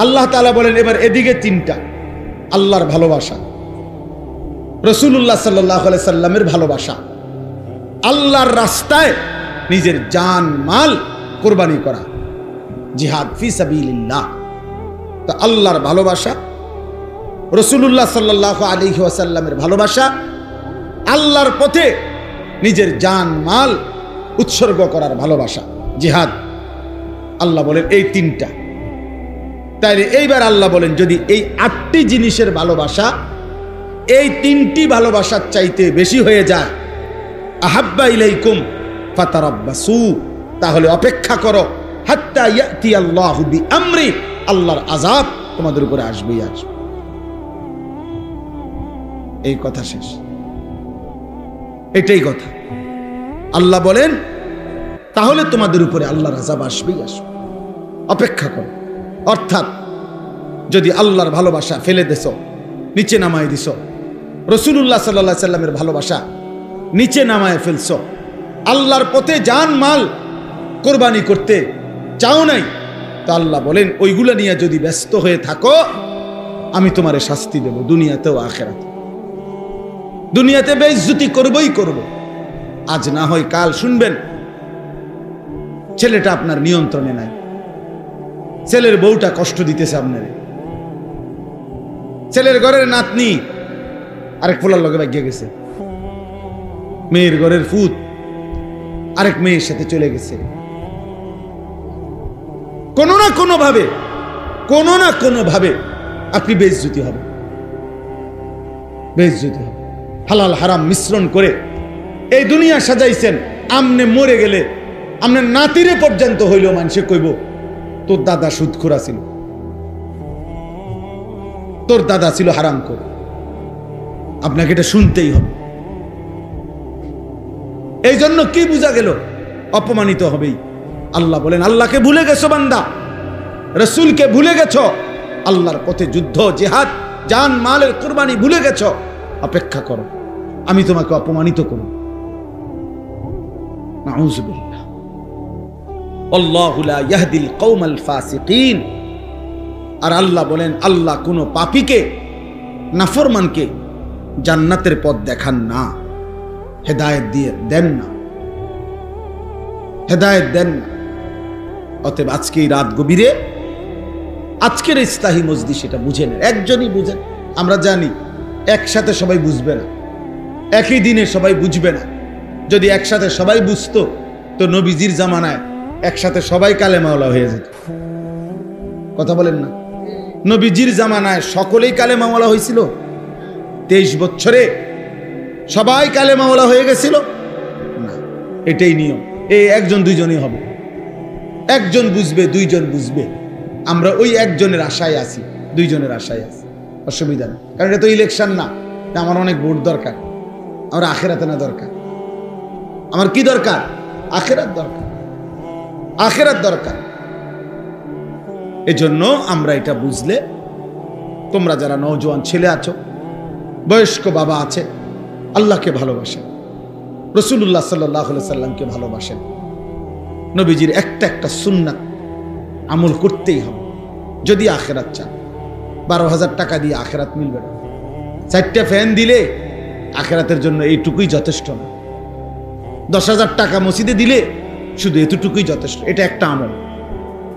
আল্লাহ তাআলা বলেন এবার এদিকে 3টা, আল্লাহর ভালোবাসা, রাসূলুল্লাহ সাল্লাল্লাহু আলাইহি সাল্লামের ভালোবাসা, আল্লাহর রাস্তায় নিজের জান মাল কুরবানি করা, জিহাদ ফি সাবিলিল্লাহ। তো আল্লাহর ভালোবাসা, রাসূলুল্লাহ সাল্লাল্লাহু আলাইহি ওয়াসাল্লামের ভালোবাসা, আল্লাহর পথে নিজের জান মাল উৎসর্গ করার ভালোবাসা, জিহাদ। আল্লাহ বলেন এই 3টা। তাইলে এইবার আল্লাহ বলেন যদি এই 8টি জিনিসের ভালোবাসা এই 3টি ভালোবাসার চাইতে বেশি হয়ে যায়, আহাব্বা ইলাইকুম ফাতারাব্বাসু, তাহলে অপেক্ষা করো, হাত্তা ইয়াতি আল্লাহু বিআমরি, আল্লাহর আযাব তোমাদের উপরে আসবেই আসবে। এই কথা শেষ, এটাই কথা। আল্লাহ বলেন তাহলে তোমাদের উপরে আল্লাহর আযাব আসবেই আসবে, অপেক্ষা করো। অর্থাৎ যদি আল্লাহর ভালোবাসা ফেলে দেছো, নিচে নামায় দিছো, রাসূলুল্লাহ সাল্লাল্লাহু আলাইহি সাল্লামের ভালোবাসা নিচে নামায় ফেলছো, আল্লাহর পথে জান মাল কোরবানি করতে চাও নাই, তা আল্লাহ বলেন ওইগুলা নিয়ে যদি ব্যস্ত হয়ে থাকো, আমি তোমারে শাস্তি দেব দুনিয়াতেও আখিরাতে। দুনিয়াতে বেইজ্জতি করবই করব, আজ না হয় কাল শুনবেন ছেলেটা আপনার নিয়ন্ত্রণে নাই, ছেলের বউটা কষ্ট দিতেছে আপনার, ছেলের ঘরের নাতনি আরেক পোলার লগে ভাগিয়ে গেছে, মেয়ের ঘরের ফুত আরেক মেয়ের সাথে চলে গেছে। কোনো না কোনো ভাবে আপনি বেইজ্জতি হবে, বেইজ্জতি হবে। হালাল হারাম মিশ্রণ করে এই দুনিয়া সাজাইছেন, আমনে মরে গেলে আপনার নাতিরে পর্যন্ত হইল মানুষে কইব তোর দাদা সুদখোর ছিল, তোর দাদা ছিল হারামখোর। আপনাকে এটা শুনতেই হবে। এই জন্য কি বোঝা গেল? অপমানিত হবেই। আল্লাহ বলেন আল্লাহকে ভুলে গেছো বান্দা, রাসূলকে ভুলে গেছো, আল্লাহর পথে যুদ্ধ, জিহাদ, জান মালের কুরবানি ভুলে গেছো, অপেক্ষা করো, আমি তোমাকে অপমানিত করব। নাউযুবিল্লাহ। আল্লাহু লা ইয়াহদিল কওমাল ফাসিকিন। আর আল্লাহ বলেন আল্লাহ কোন পাপীকে, নাফরমানকে জান্নাতের পথ দেখান না, হেদায়েত দিয়ে দেন না, হেদায়েত দেন না। অতএব আজকে এই রাত গভীরে, আজকের ইস্তাহি মজলিস সেটা বুঝেন, একজনই বুঝেন। আমরা জানি একসাথে সবাই বুঝবে না, একই দিনে সবাই বুঝবে না। যদি একসাথে সবাই বুঝতো তো নবীজির জামানায় একসাথে সবাই কালেমাওয়ালা হয়ে যেত। কথা বলেন না? নবীজির জামানায় সকলেই কালেমাওয়ালা হয়েছিল? 23 বছরে সবাই কালেমাওয়ালা হয়ে গেছিল না? এটাই নিয়ম। এই একজন দুইজনই হবে, একজন বুঝবে, দুইজন বুঝবে, আমরা ওই একজনের আশায় আছি, দুইজনের আশায় আছি, অসুবিধা নেই। কারণ এটা তো ইলেকশন না, আমার অনেক ভোট দরকার, আমার আখেরাতে না দরকার। আমার কি দরকার? আখেরাত দরকার, আখেরাত দরকার। এজন্য আমরা এটা বুঝলে, তোমরা যারা নওজোয়ান ছেলে আছো, বয়স্ক বাবা আছে, আল্লাহকে ভালোবাসেন, রাসূলুল্লাহ সাল্লাল্লাহু আলাইহি সাল্লামকে ভালোবাসেন, নবীজির একটা একটা সুন্নাত আমল করতেই হবে যদি আখেরাত চান। 12,000 টাকা দিয়ে আখেরাত মিলবে না, 4টা ফ্যান দিলে আখেরাতের জন্য এইটুকুই যথেষ্ট না, 10,000 টাকা মসজিদে দিলে শুধু এতটুকুই যথেষ্ট। এটা একটা আমল,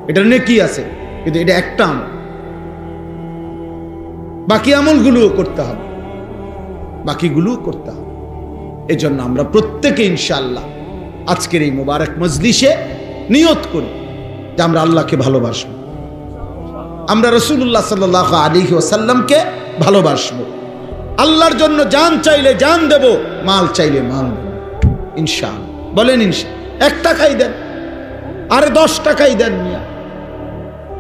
এটার নেকি আছে, কিন্তু এটা একটা আমল, বাকি আমলগুলোও করতে হবে, বাকিগুলোও করতে হবে। এজন্য আমরা প্রত্যেকে ইনশাআল্লাহ আজকের এই মোবারক মজলিসে নিয়ত করি যে আমরা আল্লাহকে ভালোবাসবো, আমরা রাসূলুল্লাহ সাল্লাল্লাহু আলাইহি ওয়াসাল্লামকে ভালোবাসবো, আল্লাহর জন্য জান চাইলে জান দেব, মাল চাইলে মাল দেব ইনশাআল্লাহ। বলেন ইনশাআল্লাহ। 1 টাকাই দেন, আরে 10 টাকাই দেন, মিয়া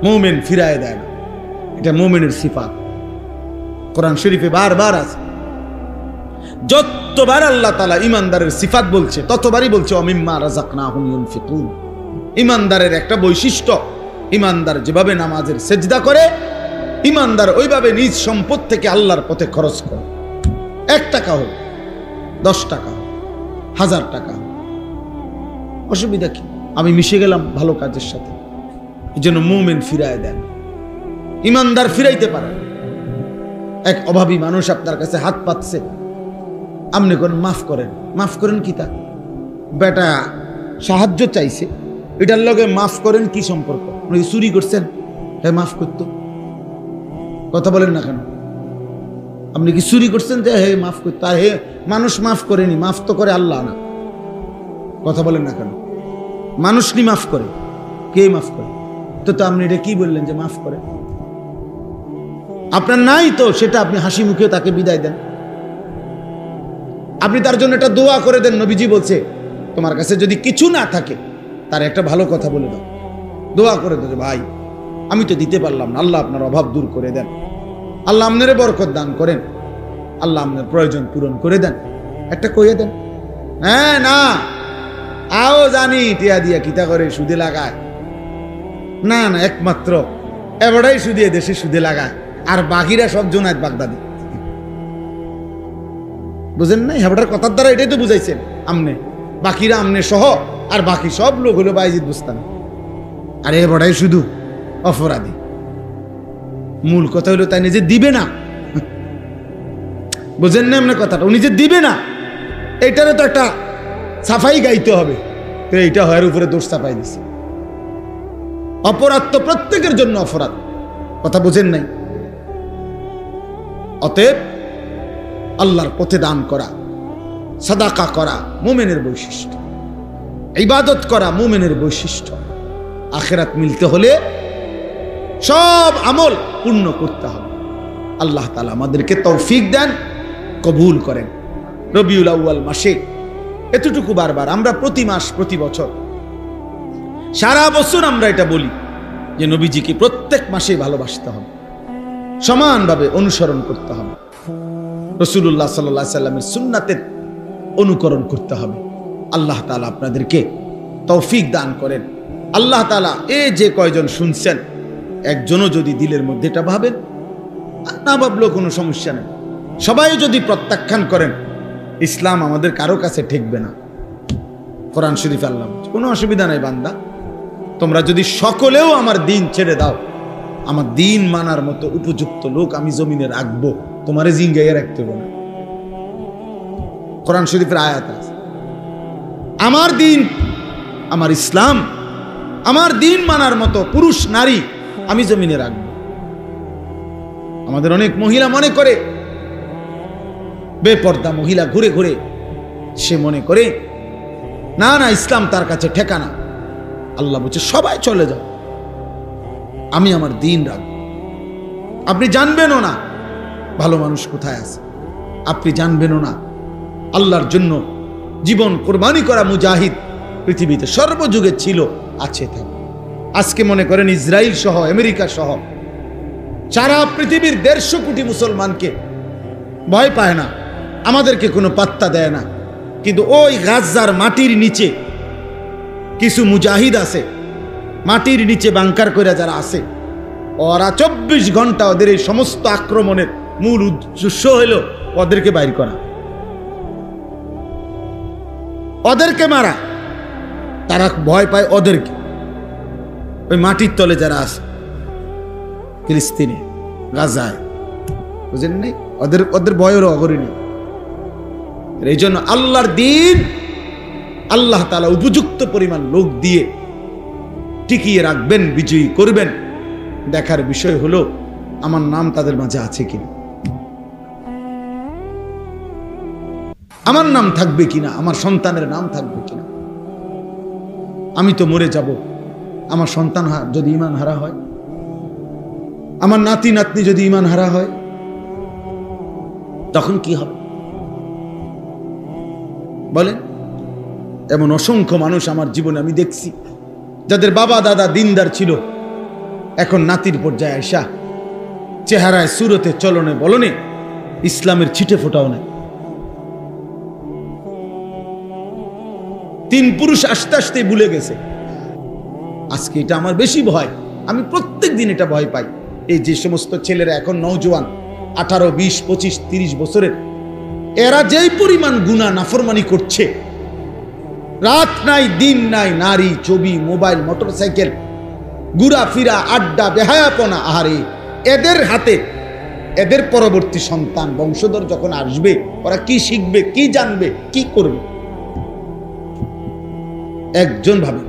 মুমিন ফিরায় দেয় না, এটা মুমিনের সিফাত। কোরআন শরীফে বারবার আছে, যতবার আল্লাহ তাআলা ইমানদারের সিফাত বলছে ততবারই বলছে ওমিম্মা রাযাকনাহুম ইউনফিকুন। ইমানদারের একটা বৈশিষ্ট্য, ইমানদার যেভাবে নামাজের সেজদা করে, ইমানদার ওইভাবে নিজ সম্পদ থেকে আল্লাহর পথে খরচ করে। 1 টাকা হোক, 10 টাকা হোক, 1000 টাকা হোক, অসুবিধা কি? আমি মিশে গেলাম ভালো কাজের সাথে। এই জন্য মুমিন ফিরায় দেন, ইমানদার ফিরাইতে পারে। এক অভাবী মানুষ আপনার কাছে হাত পাতছে, আপনি কোন মাফ করেন, মাফ করেন কি? তা বেটা সাহায্য চাইছে, এটার লগে মাফ করেন কি সম্পর্ক? চুরি করছেন, হ্যাঁ মাফ করতো, কথা বলেন না কেন? আপনি কি চুরি করছেন যে হে মাফ করতো? আর হে মানুষ মাফ করেনি, মাফ তো করে আল্লাহ না, কথা বলেন না কেন? মানুষ কি মাফ করে? কে মাফ করে? তো আপনি এটা কি বললেন যে মাফ করে? আপনার নাই তো সেটা আপনি হাসি মুখে তাকে বিদায় দেন, আপনি তার জন্য একটা দোয়া করে দেন। নবীজি বলছে তোমার কাছে যদি কিছু না থাকে তার একটা ভালো কথা বলে দাও, দোয়া করে দাও, ভাই আমি তো দিতে পারলাম না, আল্লাহ আপনার অভাব দূর করে দেন, আল্লাহ আপনার বরকত দান করেন, আল্লাহ আপনার প্রয়োজন পূরণ করে দেন, একটা কইয়ে দেন। হ্যাঁ না আও জানি টিয়া দিয়া কিতা করে সুদে লাগায়, না না একমাত্র এবারই সুদে দেশে সুদে লাগায়, আর বাকিরা সব জোনায়েত বাগদাদি। বুঝেন নাই? হেবটার কথার দ্বারা এটাই তো বুঝাইছেন আমনে, বাকিরা আমনে সহ, আর বাকি সব লোক হলো বাইজিদ বুস্তামি, আর এবারই শুধু অপরাধী। মূল কথা হলো তাই নিজে দিবে না, বুঝেন না আপনার কথাটা? উনি যে দিবে না, এইটারও তো একটা সাফাই গাইতে হবে, তো এইটা হয়ের উপরে দোষ চাপাই দিছে। অপরাধ তো প্রত্যেকের জন্য অপরাধ, কথা বুঝেন নাই? অতএব আল্লাহর পথে দান করা, সাদাকা করা মুমিনের বৈশিষ্ট্য, ইবাদত করা মুমিনের বৈশিষ্ট্য। আখিরাত মিলতে হলে সব আমল পূর্ণ করতে হবে। আল্লাহ তাআলা আমাদেরকে তৌফিক দেন, কবুল করেন। রবিউল আউয়াল মাসে এতটুকু বারবার আমরা প্রতি মাস প্রতি বছর সারা বছর আমরা এটা বলি যে নবীজিকে প্রত্যেক মাসে ভালোবাসতে হবে, সমানভাবে অনুসরণ করতে হবে, রাসূলুল্লাহ সাল্লাল্লাহু আলাইহি সাল্লামের সুন্নাতের অনুকরণ করতে হবে। আল্লাহ তাআলা আপনাদেরকে তৌফিক দান করেন। আল্লাহ তাআলা এই যে কয়জন শুনছেন, একজনও যদি দিলের মধ্যে এটা ভাবেন, না ভাবলেও কোনো সমস্যা নেই, সবাই যদি প্রত্যাখ্যান করেন, ইসলাম আমাদের কারো কাছে ঠেকবে না। কোরআন শরীফে আল্লাহ বলছে কোনো অসুবিধা নাই বান্দা, তোমরা যদি সকলেও আমার দিন ছেড়ে দাও, আমার দিন মানার মতো উপযুক্ত লোক আমি জমিনে রাখবো, তোমারে জিঙ্গাইয়ে রাখতে হবে না। কোরআন শরীফের আয়াত আছে, আমার দিন, আমার ইসলাম, আমার দিন মানার মতো পুরুষ নারী আমি জমিনে রাখবো। আমাদের অনেক মহিলা মনে করে, বেপর্দা মহিলা ঘুরে ঘুরে সে মনে করে না না ইসলাম তার কাছে ঠেকানা। আল্লাহ বলছে সবাই চলে যাও, আমি আমার দিন রাখবো। আপনি জানবেনও না ভালো মানুষ কোথায় আছে, আপনি জানবেনও না আল্লাহর জন্য জীবন কোরবানি করা মুজাহিদ পৃথিবীতে সর্বযুগে ছিল, আছে, থাকবে। আজকে মনে করেন ইসরায়েল সহ আমেরিকা সহ সারা পৃথিবীর 150 কোটি মুসলমানকে ভয় পায় না, আমাদেরকে কোনো পাত্তা দেয় না। কিন্তু ওই গাজার মাটির নিচে কিছু মুজাহিদ আছে, মাটির নিচে বাংকার করে যারা আছে, ওরা 24 ঘন্টা ওদের এই সমস্ত আক্রমণের মূল উদ্দেশ্য হলো ওদেরকে বাইর করা, ওদেরকে মারা। তারা ভয় পায় ওদেরকে, ওই মাটির তলে যারা আছে ফিলিস্তিনে, গাজায়, বুঝেন নাই? ওদের ভয়েরও অগরি নেই। এই জন্য আল্লাহর দিন আল্লাহ তাআলা উপযুক্ত পরিমাণ লোক দিয়ে টিকিয়ে রাখবেন, বিজয়ী করবেন। দেখার বিষয় হলো আমার নাম তাদের মাঝে আছে কিনা, আমার নাম থাকবে কিনা, আমার সন্তানের নাম থাকবে কিনা। আমি তো মরে যাব, আমার সন্তান যদি ঈমান হারা হয়, আমার নাতি নাতনি যদি ঈমান হারা হয়, তখন কি হবে বলেন? এমন অসংখ্য মানুষ আমার জীবনে আমি দেখছি, যাদের বাবা দাদা দিনদার ছিল, এখন নাতির পর্যায়ে আইসা চেহারায়, সুরতে, চলনে বলনে ইসলামের ছিটে ফোটাও নাই। 3 পুরুষ আস্তে আস্তে ভুলে গেছে। আজকে এটা আমার বেশি ভয়, আমি প্রত্যেক দিন এটা ভয় পাই। এই যে সমস্ত ছেলেরা এখন নওজোয়ান 18, 20, 25, 30 বছরের, এরা যেই পরিমাণ গুনাহ নাফরমানি করছে, রাত নাই দিন নাই, নারী, ছবি, মোবাইল, মোটরসাইকেল, ঘুরা ফিরা, আড্ডা, বেহায়াপনা। আহারে, এদের হাতে এদের পরবর্তী সন্তান বংশধর যখন আসবে, ওরা কি শিখবে, কি জানবে, কি করবে? একজন ভাবে,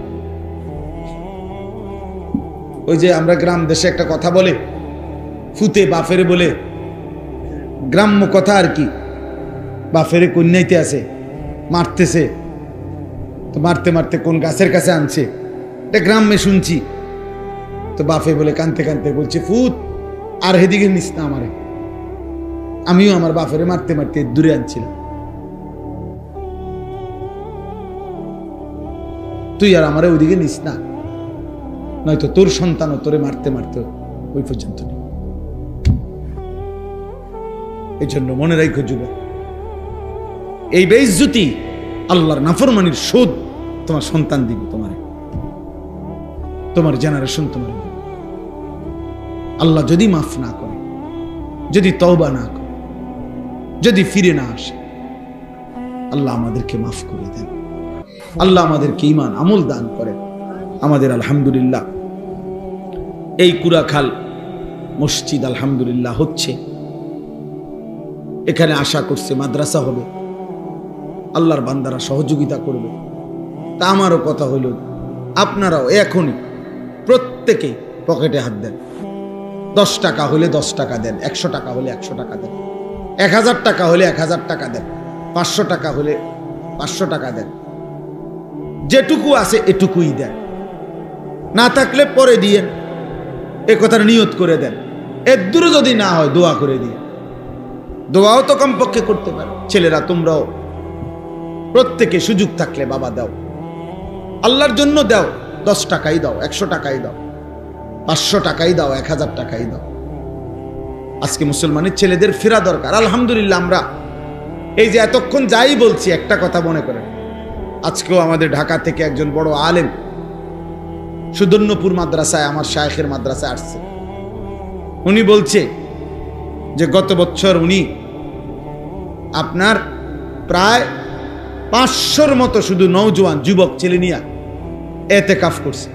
ওই যে আমরা গ্রাম দেশে একটা কথা বলে, ফুতে বাফেরে বলে, গ্রাম্য কথা আর কি, বাফেরে কন্যাইতে আছে, মারতেছে, তো মারতে মারতে কোন গাছের কাছে আনছে, এটা গ্রামে শুনছি। তো বাফে বলে কানতে কানতে বলছে, ফুত আর হেদিকে নিস না আমারে। আমিও আমার বাফেরে মারতে মারতে দূরে আনছিলাম, তুই আর আমারে ওইদিকে নিস না, নয়তো তোর সন্তানও তোরে মারতে মারতে ওই পর্যন্ত নেই। এই জন্য মনে রাখো যুবক, এই বেইজ্জতি, আল্লাহর নাফরমানির শোধ তোমার সন্তান দিবে, তোমার জেনারেশন তোমার দিবে। আল্লাহ যদি মাফ না করে, যদি তওবা না করে, যদি ফিরে না আসে, আল্লাহ আমাদেরকে মাফ করে দেন। আল্লাহ আমাদেরকে ঈমান আমল দান করেন। আমাদের আলহামদুলিল্লাহ এই কুরাখাল মসজিদ আলহামদুলিল্লাহ হচ্ছে, এখানে আশা করছে মাদ্রাসা হবে, আল্লাহর বান্দারা সহযোগিতা করবে। তা আমারও কথা হইল, আপনারাও এখনই প্রত্যেকে পকেটে হাত দেন। 10 টাকা হলে 10 টাকা দেন, 100 টাকা হলে 100 টাকা দেন, 1000 টাকা হলে 1000 টাকা দেন, 500 টাকা হলে 500 টাকা দেন। যেটুকু আছে এটুকুই দেন, না থাকলে পরে দিয়েন, এ কথার নিয়ত করে দেন। এর দূরে যদি না হয় দোয়া করে দিয়ে, দোয়াও তো কমপক্ষে করতে পারো। ছেলেরা তোমরাও প্রত্যেকে সুযোগ থাকলে বাবা দাও, আল্লাহর জন্য দাও। 10 টাকাই দাও, 100 টাকাই দাও, 500 টাকাই দাও, 1000 টাকাই দাও। আজকে মুসলমানের ছেলেদের ফেরা দরকার। আলহামদুলিল্লাহ আমরা এই যে এতক্ষণ যাই বলছি, একটা কথা মনে করেন, আজকেও আমাদের ঢাকা থেকে একজন বড় আলেম সুদর্ণপুর মাদ্রাসায়, আমার শায়েখের মাদ্রাসায় আসছে। উনি বলছে যে গত বছর উনি আপনার প্রায় 500-র মতো শুধু নওজোয়ান যুবক ছেলে নিয়ে এতেকাফ করছে,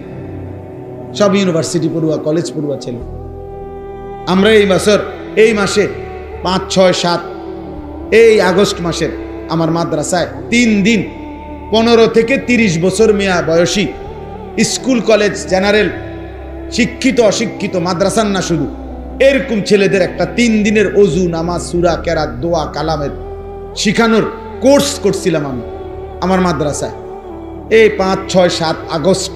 সব ইউনিভার্সিটি পড়ুয়া, কলেজ পড়ুয়া ছেলে। আমরা এই বছর এই মাসে 5, 6, 7 এই আগস্ট মাসের আমার মাদ্রাসায় 3 দিন 15 থেকে 30 বছর মেয়া বয়সী স্কুল, কলেজ, জেনারেল, শিক্ষিত, অশিক্ষিত, মাদ্রাসার না শুধু, এরকম ছেলেদের একটা 3 দিনের ওযু, নামাজ, সূরা, কেরাত, দোয়া, কালামের শিখানোর কোর্স করছিলাম আমি আমার মাদ্রাসায়। এই 5, 6, 7 আগস্ট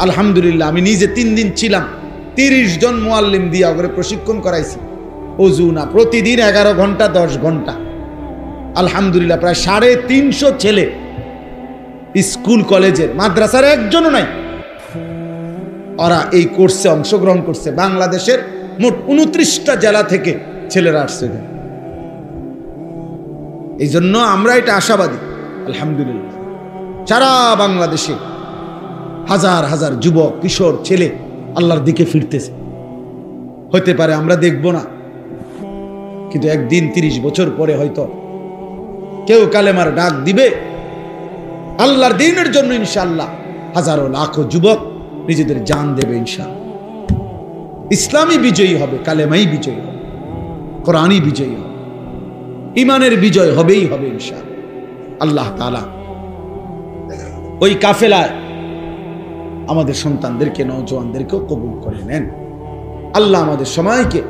আলহামদুলিল্লাহ আমি নিজে 3 দিন ছিলাম, 30 জন মুআল্লিম দিয়ে ওকে প্রশিক্ষণ করাইছি। ওযু না, প্রতিদিন 11 ঘন্টা 10 ঘন্টা। আলহামদুলিল্লাহ প্রায় 350 ছেলে স্কুল, কলেজের, মাদ্রাসার একজনও নাই। ওরা এই কোর্সে অংশগ্রহণ করছে। বাংলাদেশের মোট 29টা জেলা থেকে ছেলেরা আসছে। এই জন্য আমরা এটা আশাবাদী, আলহামদুলিল্লাহ। সারা বাংলাদেশে হাজার হাজার যুবক কিশোর ছেলে আল্লাহর দিকে ফিরতেছে। হতে পারে আমরা দেখব না, কিন্তু একদিন 30 বছর পরে হয়তো কেউ কালেমার ডাক দিবে আল্লাহর দ্বীনের জন্য, ইনশাআল্লাহ হাজারো লাখো যুবক নিজেদের জান দেবে ইনশাআল্লাহ। ইসলামী বিজয়ী হবে, কালেমাই বিজয়ী হবে, কোরআনই বিজয়ী হবে, ইমানের বিজয় হবেই হবে ইনশাআল্লাহ। আল্লাহ তাআলা ওই কাফেলায় আমাদের সন্তানদেরকে, নওজওয়ানদেরকেও কবুল করে নেন আল্লাহ, আমাদের সময়কে।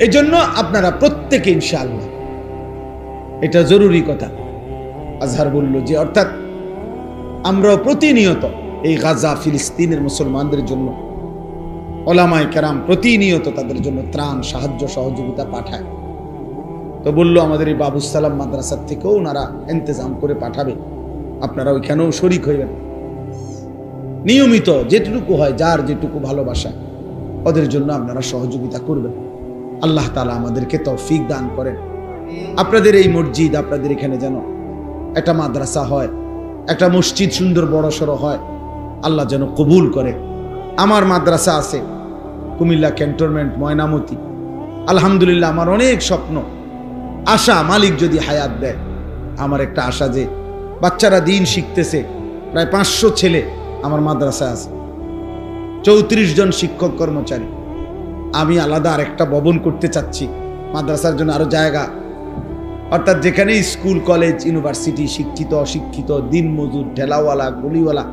এই জন্য আপনারা প্রত্যেকে ইনশাআল্লাহ, এটা জরুরি কথা আজহার বলল যে, অর্থাৎ আমরা প্রতিনিয়ত এই গাজা ফিলিস্তিনের মুসলমানদের জন্য ওলামায়ে কেরাম প্রতিনিয়ত তাদের জন্য ত্রাণ, সাহায্য, সহযোগিতা পাঠায়। তো বলল আমাদের এই বাবুস সালাম মাদ্রাসার থেকেও ওনারা ইন্তজাম করে পাঠাবে, আপনারা ওইখানেও শরিক হইবেন। নিয়মিত যেটুকু হয়, যার যেটুকু ভালোবাসা, ওদের জন্য আপনারা সহযোগিতা করবেন। আল্লাহ তাআলা আমাদেরকে তৌফিক দান করেন। আপনাদের এই মসজিদ, আপনাদের এখানে যেন একটা মাদ্রাসা হয়, একটা মসজিদ সুন্দর বড় সড়ো হয়, আল্লাহ যেন কবুল করে। আমার মাদ্রাসা আছে কুমিল্লা ক্যান্টনমেন্ট, ময়নামতি। আলহামদুলিল্লাহ, আমার অনেক স্বপ্ন, আশা, মালিক যদি হায়াত দেয়, আমার একটা আশা যে বাচ্চারা দিন শিখতেছে, প্রায় 500 ছেলে আমার মাদ্রাসা আছে, 34 জন শিক্ষক কর্মচারী। আমি আলাদা আরেকটা ভবন করতে চাচ্ছি মাদ্রাসার জন্য, আরো জায়গা, অর্থাৎ যেখানে স্কুল, কলেজ, ইউনিভার্সিটি, শিক্ষিত, অশিক্ষিত, দিন মজুর, ঠেলাওয়ালা, গলিওয়ালা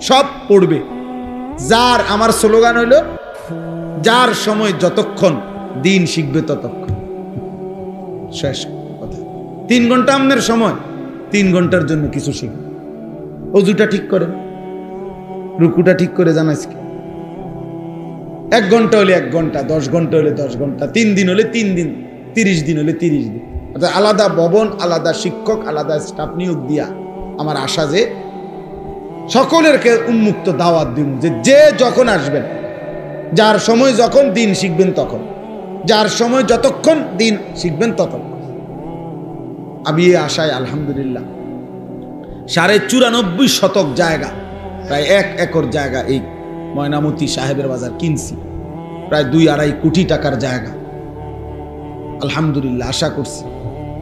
সব পড়বে। যার, আমার স্লোগান হইল, যার সময় যতক্ষণ দিন শিখবে ততক্ষণ। শেষ কথা। 3 ঘন্টা আপনার সময়, 3 ঘন্টার জন্য কিছু শিখবে। অজুটা ঠিক করে, রুকুটা ঠিক করে জানাইস কি, 1 ঘন্টা হলে 1 ঘন্টা, 10 ঘন্টা হলে 10 ঘন্টা, 3 দিন হলে 3 দিন, 30 দিন হলে 30 দিন। অর্থাৎ আলাদা ভবন, আলাদা শিক্ষক, আলাদা স্টাফ নিয়োগ দিয়া আমার আশা যে সকলেরকে উন্মুক্ত দাওয়াত দিন, যে যখন আসবেন, যার সময় যখন দিন শিখবেন তখন, যার সময় যতক্ষণ দিন শিখবেন ততক্ষণ। আমি এই আশায় আলহামদুলিল্লাহ 94.5 শতক জায়গা, প্রায় 1 একর জায়গা এই ময়নামতি সাহেবের বাজার কিনছি, প্রায় 2-2.5 কোটি টাকার জায়গা। আলহামদুলিল্লাহ, আশা করছি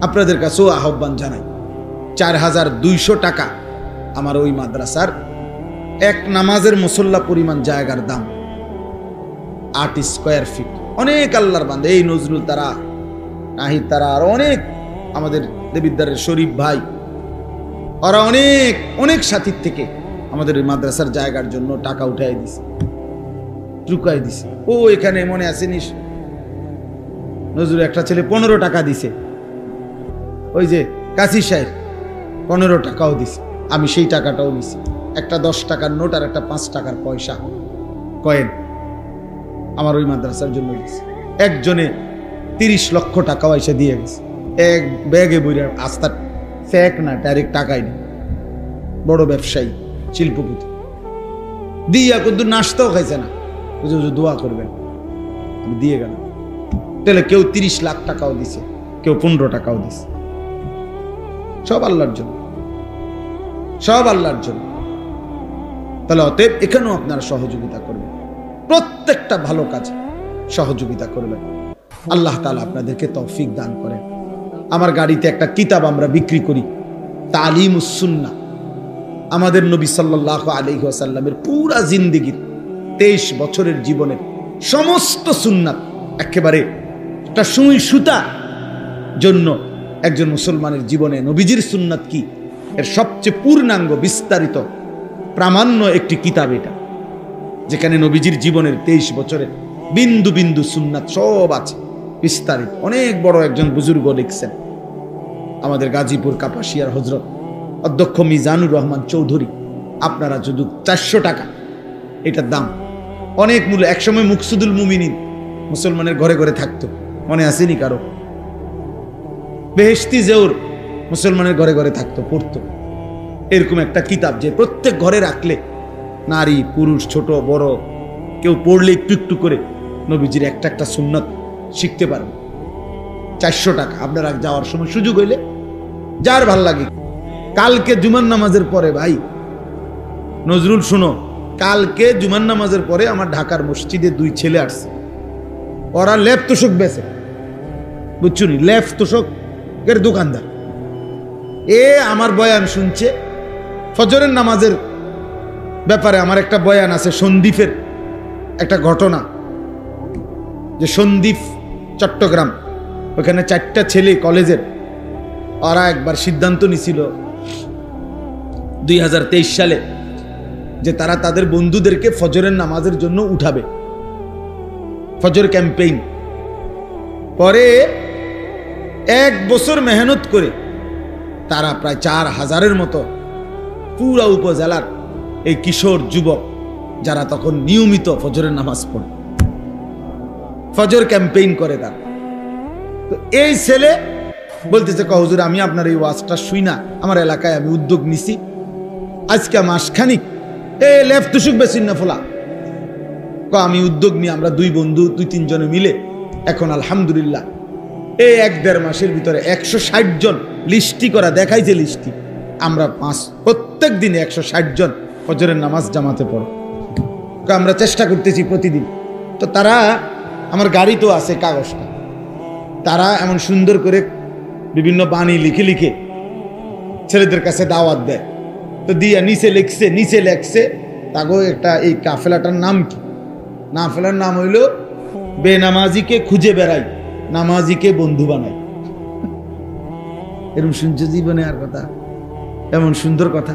আপনাদের কাছেও আহ্বান জানাই, 4200 টাকা আমার ওই মাদ্রাসার এক নামাজের মুসল্লা পরিমাণ জায়গার দাম, 8 স্কয়ার ফিট। অনেক আল্লাহর বান্দা, এই নজরুল তারা, নাহিদ তারা, আর অনেক আমাদের দেবিদ্দারের শরীফ ভাই, ওরা অনেক অনেক সাথীর থেকে আমাদের ওই মাদ্রাসার জায়গার জন্য টাকা উঠাই দিছে, চুকাই দিছে। ও এখানে মনে আছে নিস, নজরুল একটা ছেলে 15 টাকা দিছে, ওই যে কাশি সাহেব 15 টাকাও দিছে, আমি সেই টাকাটাও নিছি। একটা 10 টাকার নোট আর একটা 5 টাকার পয়সা কয়েন আমার ওই মাদ্রাসার জন্য দিছে। একজনে 30 লক্ষ টাকাও এসে দিয়ে গেছে, এক ব্যাগে বইরা। আস্থা ফেক না, ডাইরেক্ট টাকাই নেই, বড় ব্যবসায়ী, শিল্পপতি। দিয়া কিন্তু নাস্তাও খাইছে না, দোয়া করবেন, আমি দিয়ে গেলাম। তাহলে কেউ 30 লাখ টাকাও দিছে, কেউ 15 টাকাও দিছে। সব আল্লাহর জন্য, সব আল্লাহর জন্য। তাহলে অতএব এখানেও আপনারা সহযোগিতা করবেন, প্রত্যেকটা ভালো কাজে সহযোগিতা করবেন। আল্লাহ তাআলা আপনাদেরকে তৌফিক দান করেন। আমার গাড়িতে একটা কিতাব আমরা বিক্রি করি, তালিমুস সুন্নাহ, আমাদের নবী সাল্লাল্লাহু আলাইহি ওয়াসাল্লামের পুরা জিন্দেগীর 23 বছরের জীবনের সমস্ত সুন্নাত, একেবারে একটা সুই সুতা জন্য একজন মুসলমানের জীবনে নবীজির সুন্নাত কি, এর সবচেয়ে পূর্ণাঙ্গ বিস্তারিত প্রামাণ্য একটি কিতাব এটা, যেখানে নবীজির জীবনের 23 বছরের বিন্দু বিন্দু সুন্নাত সব আছে বিস্তারিত। অনেক বড় একজন বুজুর্গ লিখছেন, আমাদের গাজীপুর কাপাসিয়ার হযরত অধ্যক্ষ মিজানুর রহমান চৌধুরী। আপনারা যদি 400 টাকা এটার দাম, অনেক মূল্য। একসময় মুকসুদুল মুমিনিন মুসলমানের ঘরে ঘরে থাকতো, মনে আসেনি কারো? বেহেশতি জেউর মুসলমানের ঘরে ঘরে থাকতো, পড়তো। এরকম একটা কিতাব যে প্রত্যেক ঘরে রাখলে নারী পুরুষ ছোট বড় কেউ পড়লে একটু একটু করে নবীজির একটা একটা সুন্নাত শিখতে পারবে। 400 টাকা, আপনারা যাওয়ার সময় সুযোগ হইলে যার ভাল লাগে। কালকে জুমার নামাজের পরে ভাই নজরুল শোনো, কালকে জুমার নামাজের পরে আমার ঢাকার মসজিদে 2 ছেলে আসছে, ওরা লেপ তোষক বেচে, বুঝছো নি, লেপ তোষকের দোকানদার। আমার বয়ান শুনছে, ফজরের নামাজের ব্যাপারে আমার একটা বয়ান আছে, সন্দ্বীপের একটা ঘটনা, যে সন্দ্বীপ চট্টগ্রাম, ওখানে 4টা ছেলে কলেজের, ওরা একবার সিদ্ধান্ত নিছিল 2023 সালে যে তারা তাদের বন্ধুদেরকে ফজরের নামাজের জন্য উঠাবে, ফজর ক্যাম্পেইন। পরে 1 বছর মেহনত করে তারা প্রায় 4000-এর মতো পুরা উপজেলার এই কিশোর যুবক যারা তখন নিয়মিত ফজরের নামাজ পড়ে, ফজর ক্যাম্পেইন করে তারা। তো এই ছেলে বলতেছে, হুজুর আমি আপনার এই ওয়াজটা শুই না, আমার এলাকায় আমি উদ্যোগ নিছি, আজকে মাসখানিক লেফট তুষুক বেশি না ফোলা, আমি উদ্যোগ নিয়ে আমরা 2 বন্ধু 2-3 জনে মিলে এখন আলহামদুলিল্লাহ এই 1-1.5 মাসের ভিতরে 160 জন লিস্টি করা দেখাইছে, লিস্টি আমরা প্রত্যেক দিনে 160 জন ফজরের নামাজ জামাতে পড়ো, আমরা চেষ্টা করতেছি প্রতিদিন। তো তারা, আমার গাড়ি তো আছে কাগজটা, তারা এমন সুন্দর করে বিভিন্ন বাণী লিখে লিখে ছেলেদের কাছে দাওয়াত দেয়। তো দিয়া নিচে লেখছে তাগো একটা এই কাফেলাটার নাম কি, কাফেলার নাম হইল বেনামাজিকে খুঁজে বেড়াই, নামাজিকে বন্ধু বানাই। এরকম শুনছে জীবনে আর কথা, এমন সুন্দর কথা।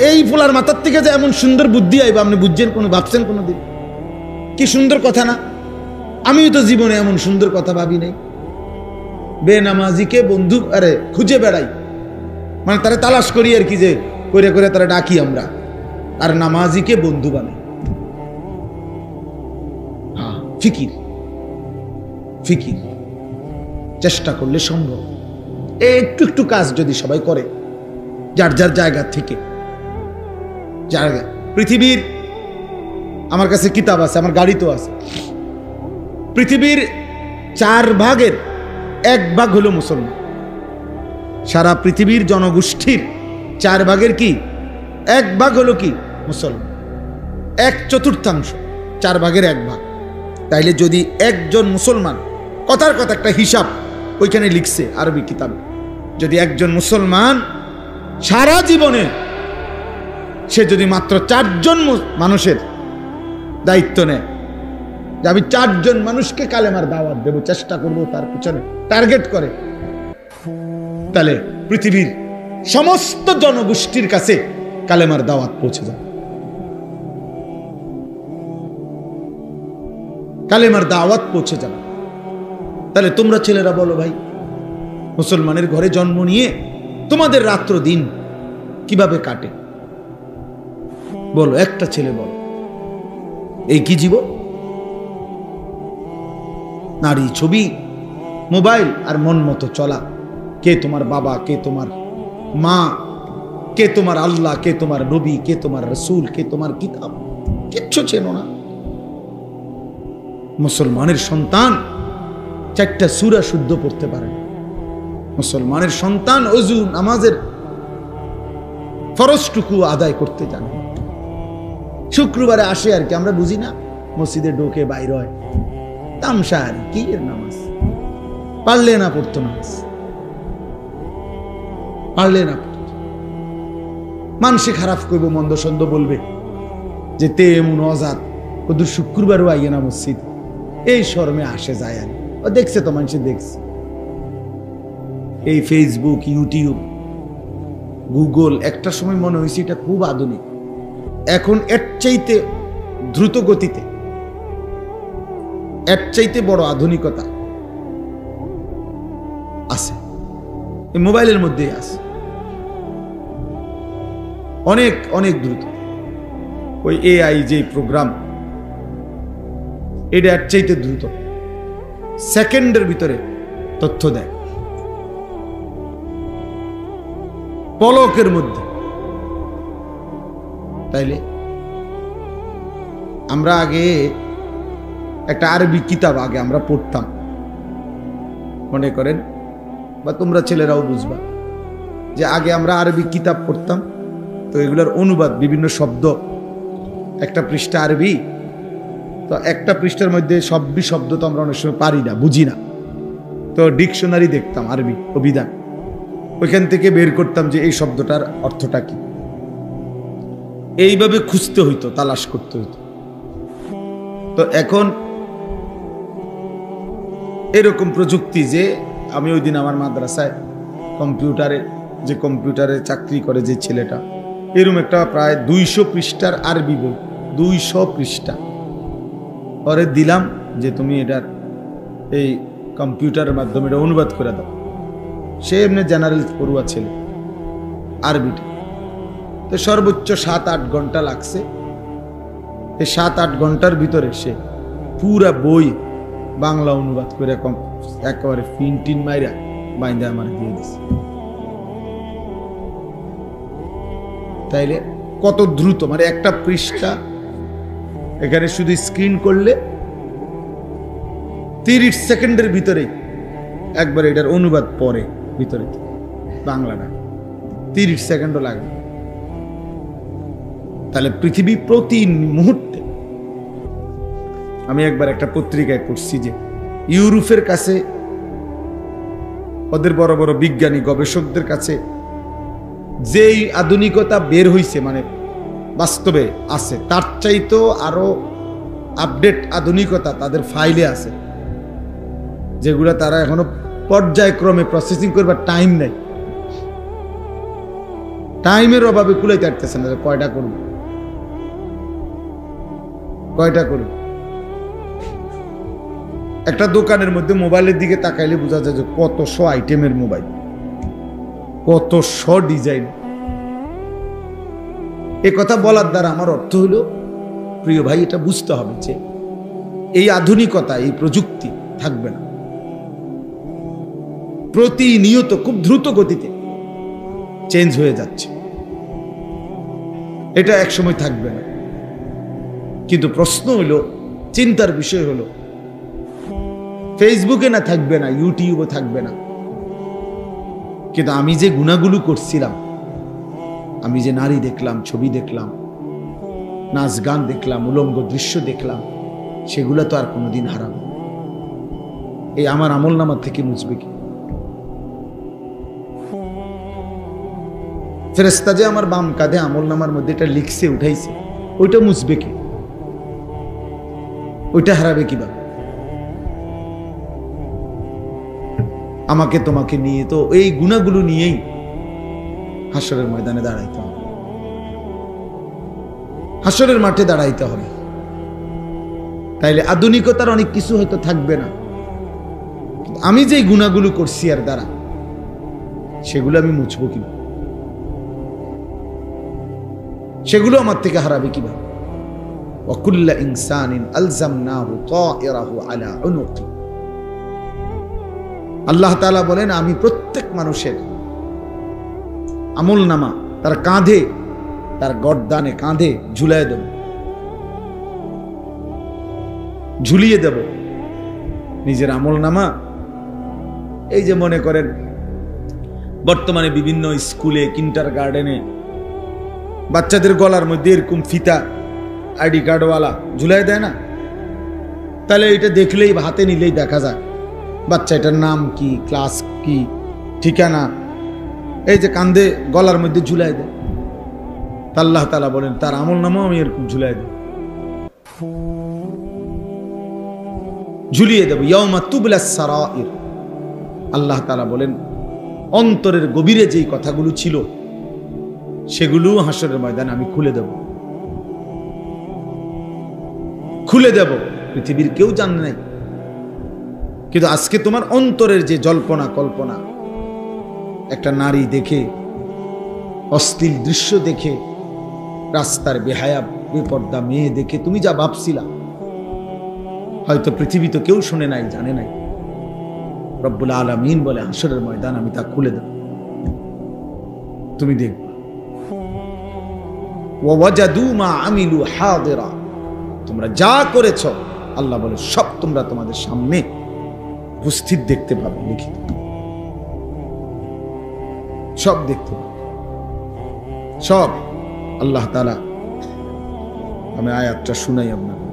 এই ফুলার মাথার থেকে যে এমন সুন্দর বুদ্ধি আইবা, আপনি বুঝছেন কোনো, ভাবছেন কোনোদিন? কি সুন্দর কথা না? আমিও তো জীবনে এমন সুন্দর কথা ভাবি নাই। বেনামাজিকে বন্ধু আরে খুঁজে বেড়াই, মানে তারা তালাশ করি আর কি, যে করে করে তারা ডাকি আমরা, আর নামাজিকে বন্ধু বানাই। হ্যাঁ, ফিকির চেষ্টা করলে সম্ভব। একটু একটু কাজ যদি সবাই করে যার যার জায়গা থেকে, পৃথিবীর, আমার কাছে কিতাব আছে, আমার গাড়ি তো আছে, পৃথিবীর 4 ভাগের 1 ভাগ হলো মুসলমান। সারা পৃথিবীর জনগোষ্ঠীর 4 ভাগের কি 1 ভাগ হলো কি মুসলমান, 1/4, 4 ভাগের 1 ভাগ। তাইলে যদি একজন মুসলমান, কথার কথা একটা হিসাব ওইখানে লিখছে আরবি কিতাবে, যদি একজন মুসলমান সারা জীবনে সে যদি মাত্র 4 জন মানুষের দায়িত্ব নেয়, যে আমি 4 জন মানুষকে কালেমার দাওয়াত দেব, চেষ্টা করব তার পিছনে টার্গেট করে, তাহলে পৃথিবীর সমস্ত জনগোষ্ঠীর কাছে কালেমার দাওয়াত পৌঁছে যাবে, কালেমার দাওয়াত পৌঁছে যাবে। তাহলে তোমরা ছেলেরা বলো ভাই, মুসলমানের ঘরে জন্ম নিয়ে তোমাদের রাত্র দিন কিভাবে কাটে? বলো, একটা ছেলে বলো, এই কি জীবন? নারী, ছবি, মোবাইল আর মন মতো চলা। কে তোমার বাবা, কে তোমার মা, কে তোমার আল্লাহ, কে তোমার নবী, কে তোমার রসুল, কে তোমার কিতাব, কিচ্ছু চেনো না। মুসলমানের সন্তান 4টা সূরা শুদ্ধ পড়তে পারে, মুসলমানের সন্তান ওযু নামাজের ফরজটুকু আদায় করতে জানে। শুক্রবারে আসে আর কি, আমরা বুঝি না, মসজিদে ঢোকে বাইর হয়, তামসা আর কি এর নামাজ, পারলে না পড়তো নামাজ, পারলে না পড়তো। মানুষে খারাপ করবো, মন্দ সন্দ বলবে যে তে এমন অজাত, কদু শুক্রবারও আইয়ে না মসজিদ, এই শরমে আসে যায় আর ও দেখছে তো, মানুষে দেখছে। এই ফেসবুক, ইউটিউব, গুগল, একটা সময় মনে হয়েছে এটা খুব আধুনিক, এখন এর চাইতে দ্রুত গতিতে, এর চাইতে বড় আধুনিকতা আছে এই মোবাইলের মধ্যেই আছে, অনেক অনেক দ্রুত। ওই এআই যে প্রোগ্রাম, এটা এর চাইতে দ্রুত, সেকেন্ডের ভিতরে তথ্য দেয়, পলকের মধ্যে তাইলে আমরা আগে একটা আরবি কিতাব আগে আমরা পড়তাম, মনে করেন, বা তোমরা ছেলেরাও বুঝবা, যে আগে আমরা আরবি কিতাব পড়তাম, তো এগুলোর অনুবাদ বিভিন্ন শব্দ, একটা পৃষ্ঠা আরবি, তো একটা পৃষ্ঠার মধ্যে সবই শব্দ তো আমরা অনেক সময় পারি না, বুঝি না, তো ডিকশনারি দেখতাম আরবি অভিধান, ওইখান থেকে বের করতাম যে এই শব্দটার অর্থটা কি, এইভাবে খুঁজতে হইতো, তালাশ করতে হইতো। তো এখন এরকম প্রযুক্তি যে আমি ওই দিন আমার মাদ্রাসায় কম্পিউটারে চাকরি করে যে ছেলেটা, এরকম একটা প্রায় 200 পৃষ্ঠার আরবি বই, 200 পৃষ্ঠা পরে দিলাম যে তুমি এটার এই কম্পিউটারের মাধ্যমে এটা অনুবাদ করে দাও। সে এমনি জেনারেল পড়ুয়া ছেলে, আরবিটা, তো সর্বোচ্চ 7-8 ঘন্টা লাগছে। এই 7-8 ঘন্টার ভিতরে সে পুরা বই বাংলা অনুবাদ করে একেবারে ফিনটিন মাইরা বাইন্দা আমার দিয়ে দিছে। তাইলে কত দ্রুত, মানে একটা পৃষ্ঠা এখানে শুধু স্ক্রিন করলে 30 সেকেন্ডের ভিতরে একবার এটার অনুবাদ পড়ে ভিতরে বাংলাটা, 30 সেকেন্ডও লাগে। তাহলে পৃথিবী প্রতি মুহূর্তে, আমি একবার একটা পত্রিকায় পড়ছি যে ইউরোপের কাছে, ওদের বড় বড় বিজ্ঞানী গবেষকদের কাছে যেই আধুনিকতা বের হইছে, মানে বাস্তবে আছে, তার চাইতেও আরো আপডেট আধুনিকতা তাদের ফাইলে আছে, যেগুলো তারা এখনো পর্যায়ক্রমে প্রসেসিং করবার টাইম নেই, টাইমের অভাবে কুলাইতে পারতেছে না। কয়টা করব একটা দোকানের মধ্যে মোবাইলের দিকে তাকাইলে বোঝা যায় যে কত শো আইটেমের মোবাইল, কত শো ডিজাইন। এ কথা বলার দ্বারা আমার অর্থ হলো, প্রিয় ভাই, এটা বুঝতে হবে যে এই আধুনিকতা, এই প্রযুক্তি থাকবে না, প্রতিনিয়ত খুব দ্রুত গতিতে চেঞ্জ হয়ে যাচ্ছে, এটা একসময় থাকবে না। কিন্তু প্রশ্ন হলো, চিন্তার বিষয় হলো, ফেসবুকে না থাকবে না, ইউটিউবে থাকবে না, কিন্তু আমি যে গুণাগুলো করছিলাম, আমি যে নারী দেখলাম, ছবি দেখলাম, নাচ গান দেখলাম, উলঙ্গ দৃশ্য দেখলাম, সেগুলো তো আর কোনোদিন হারাবো, এই আমার আমল নামার থেকে মুছবে কি? ফেরেশতা যে আমার বাম কাঁধে আমল নামার মধ্যে এটা লিখছে, উঠাইছে, ওইটা মুছবে কি? ওইটা হারাবে কিভাবে? আমাকে তোমাকে নিয়ে তো এই গুণাগুলো নিয়েই হাসরের ময়দানে দাঁড়াইতে হবে, হাসরের মাঠে দাঁড়াইতে হবে। তাইলে আধুনিকতার অনেক কিছু হয়তো থাকবে না, আমি যে গুণাগুলো করছি আর দ্বারা, সেগুলো আমি মুছবো কি? সেগুলো আমার থেকে হারাবে কিভাবে? ওয়াকুল্লা ইনসানিন আলজামনাহু তায়রাহু আলা উনুকি। আল্লাহ তাআলা বলেন, আমি প্রত্যেক মানুষের আমলনামা তার কাঁধে, তার গর্দানে, কাঁধে ঝুলিয়ে দেব, ঝুলিয়ে দেব নিজের আমলনামা। এই যে মনে করেন বর্তমানে বিভিন্ন স্কুলে, কিন্ডার গার্ডেনে বাচ্চাদের গলার মধ্যে এরকম ফিতা আইডি কার্ডওয়ালা ঝুলাই দেয় না? তাহলে এটা দেখলেই, হাতে নিলেই দেখা যায় বাচ্চা এটার নাম কি, ক্লাস কি, ঠিকানা, এই যে কান্দে গলার মধ্যে ঝুলাই দেয়। আল্লাহ তাআলা বলেন, তার আমল নামাও আমি এরকম ঝুলাই দেব, ঝুলিয়ে দেব। ইয়াউমা তুবলাস সারাইর। আল্লাহ তাআলা বলেন, অন্তরের গভীরে যেই কথাগুলো ছিল সেগুলো হাসরের ময়দানে আমি খুলে দেব, খুলে দেব। পৃথিবীর কেউ জানে নাই, কিন্তু আজকে তোমার অন্তরের যে জল্পনা কল্পনা, একটা নারী দেখে, অশ্লীল দৃশ্য দেখে, রাস্তার বেহায়া বেপর্দা মেয়ে দেখে তুমি যা ভাবছিলা, হয়তো পৃথিবী তো কেউ শুনে নাই, জানে নাই। রব্বুল আলামিন বলে, হাসরের ময়দান আমি তা খুলে দেব, তুমি দেখবে। ওয়া ওয়াজাদু মা আমিলু হাদিরা, তোমরা যা করেছো আল্লাহ বলে সব তোমরা তোমাদের সামনে উপস্থিত দেখতে পাবে, লিখিত সব দেখতে পাবে সব। আল্লাহ তাআলা, আমি আয়াতটা শুনাই আপনাকে।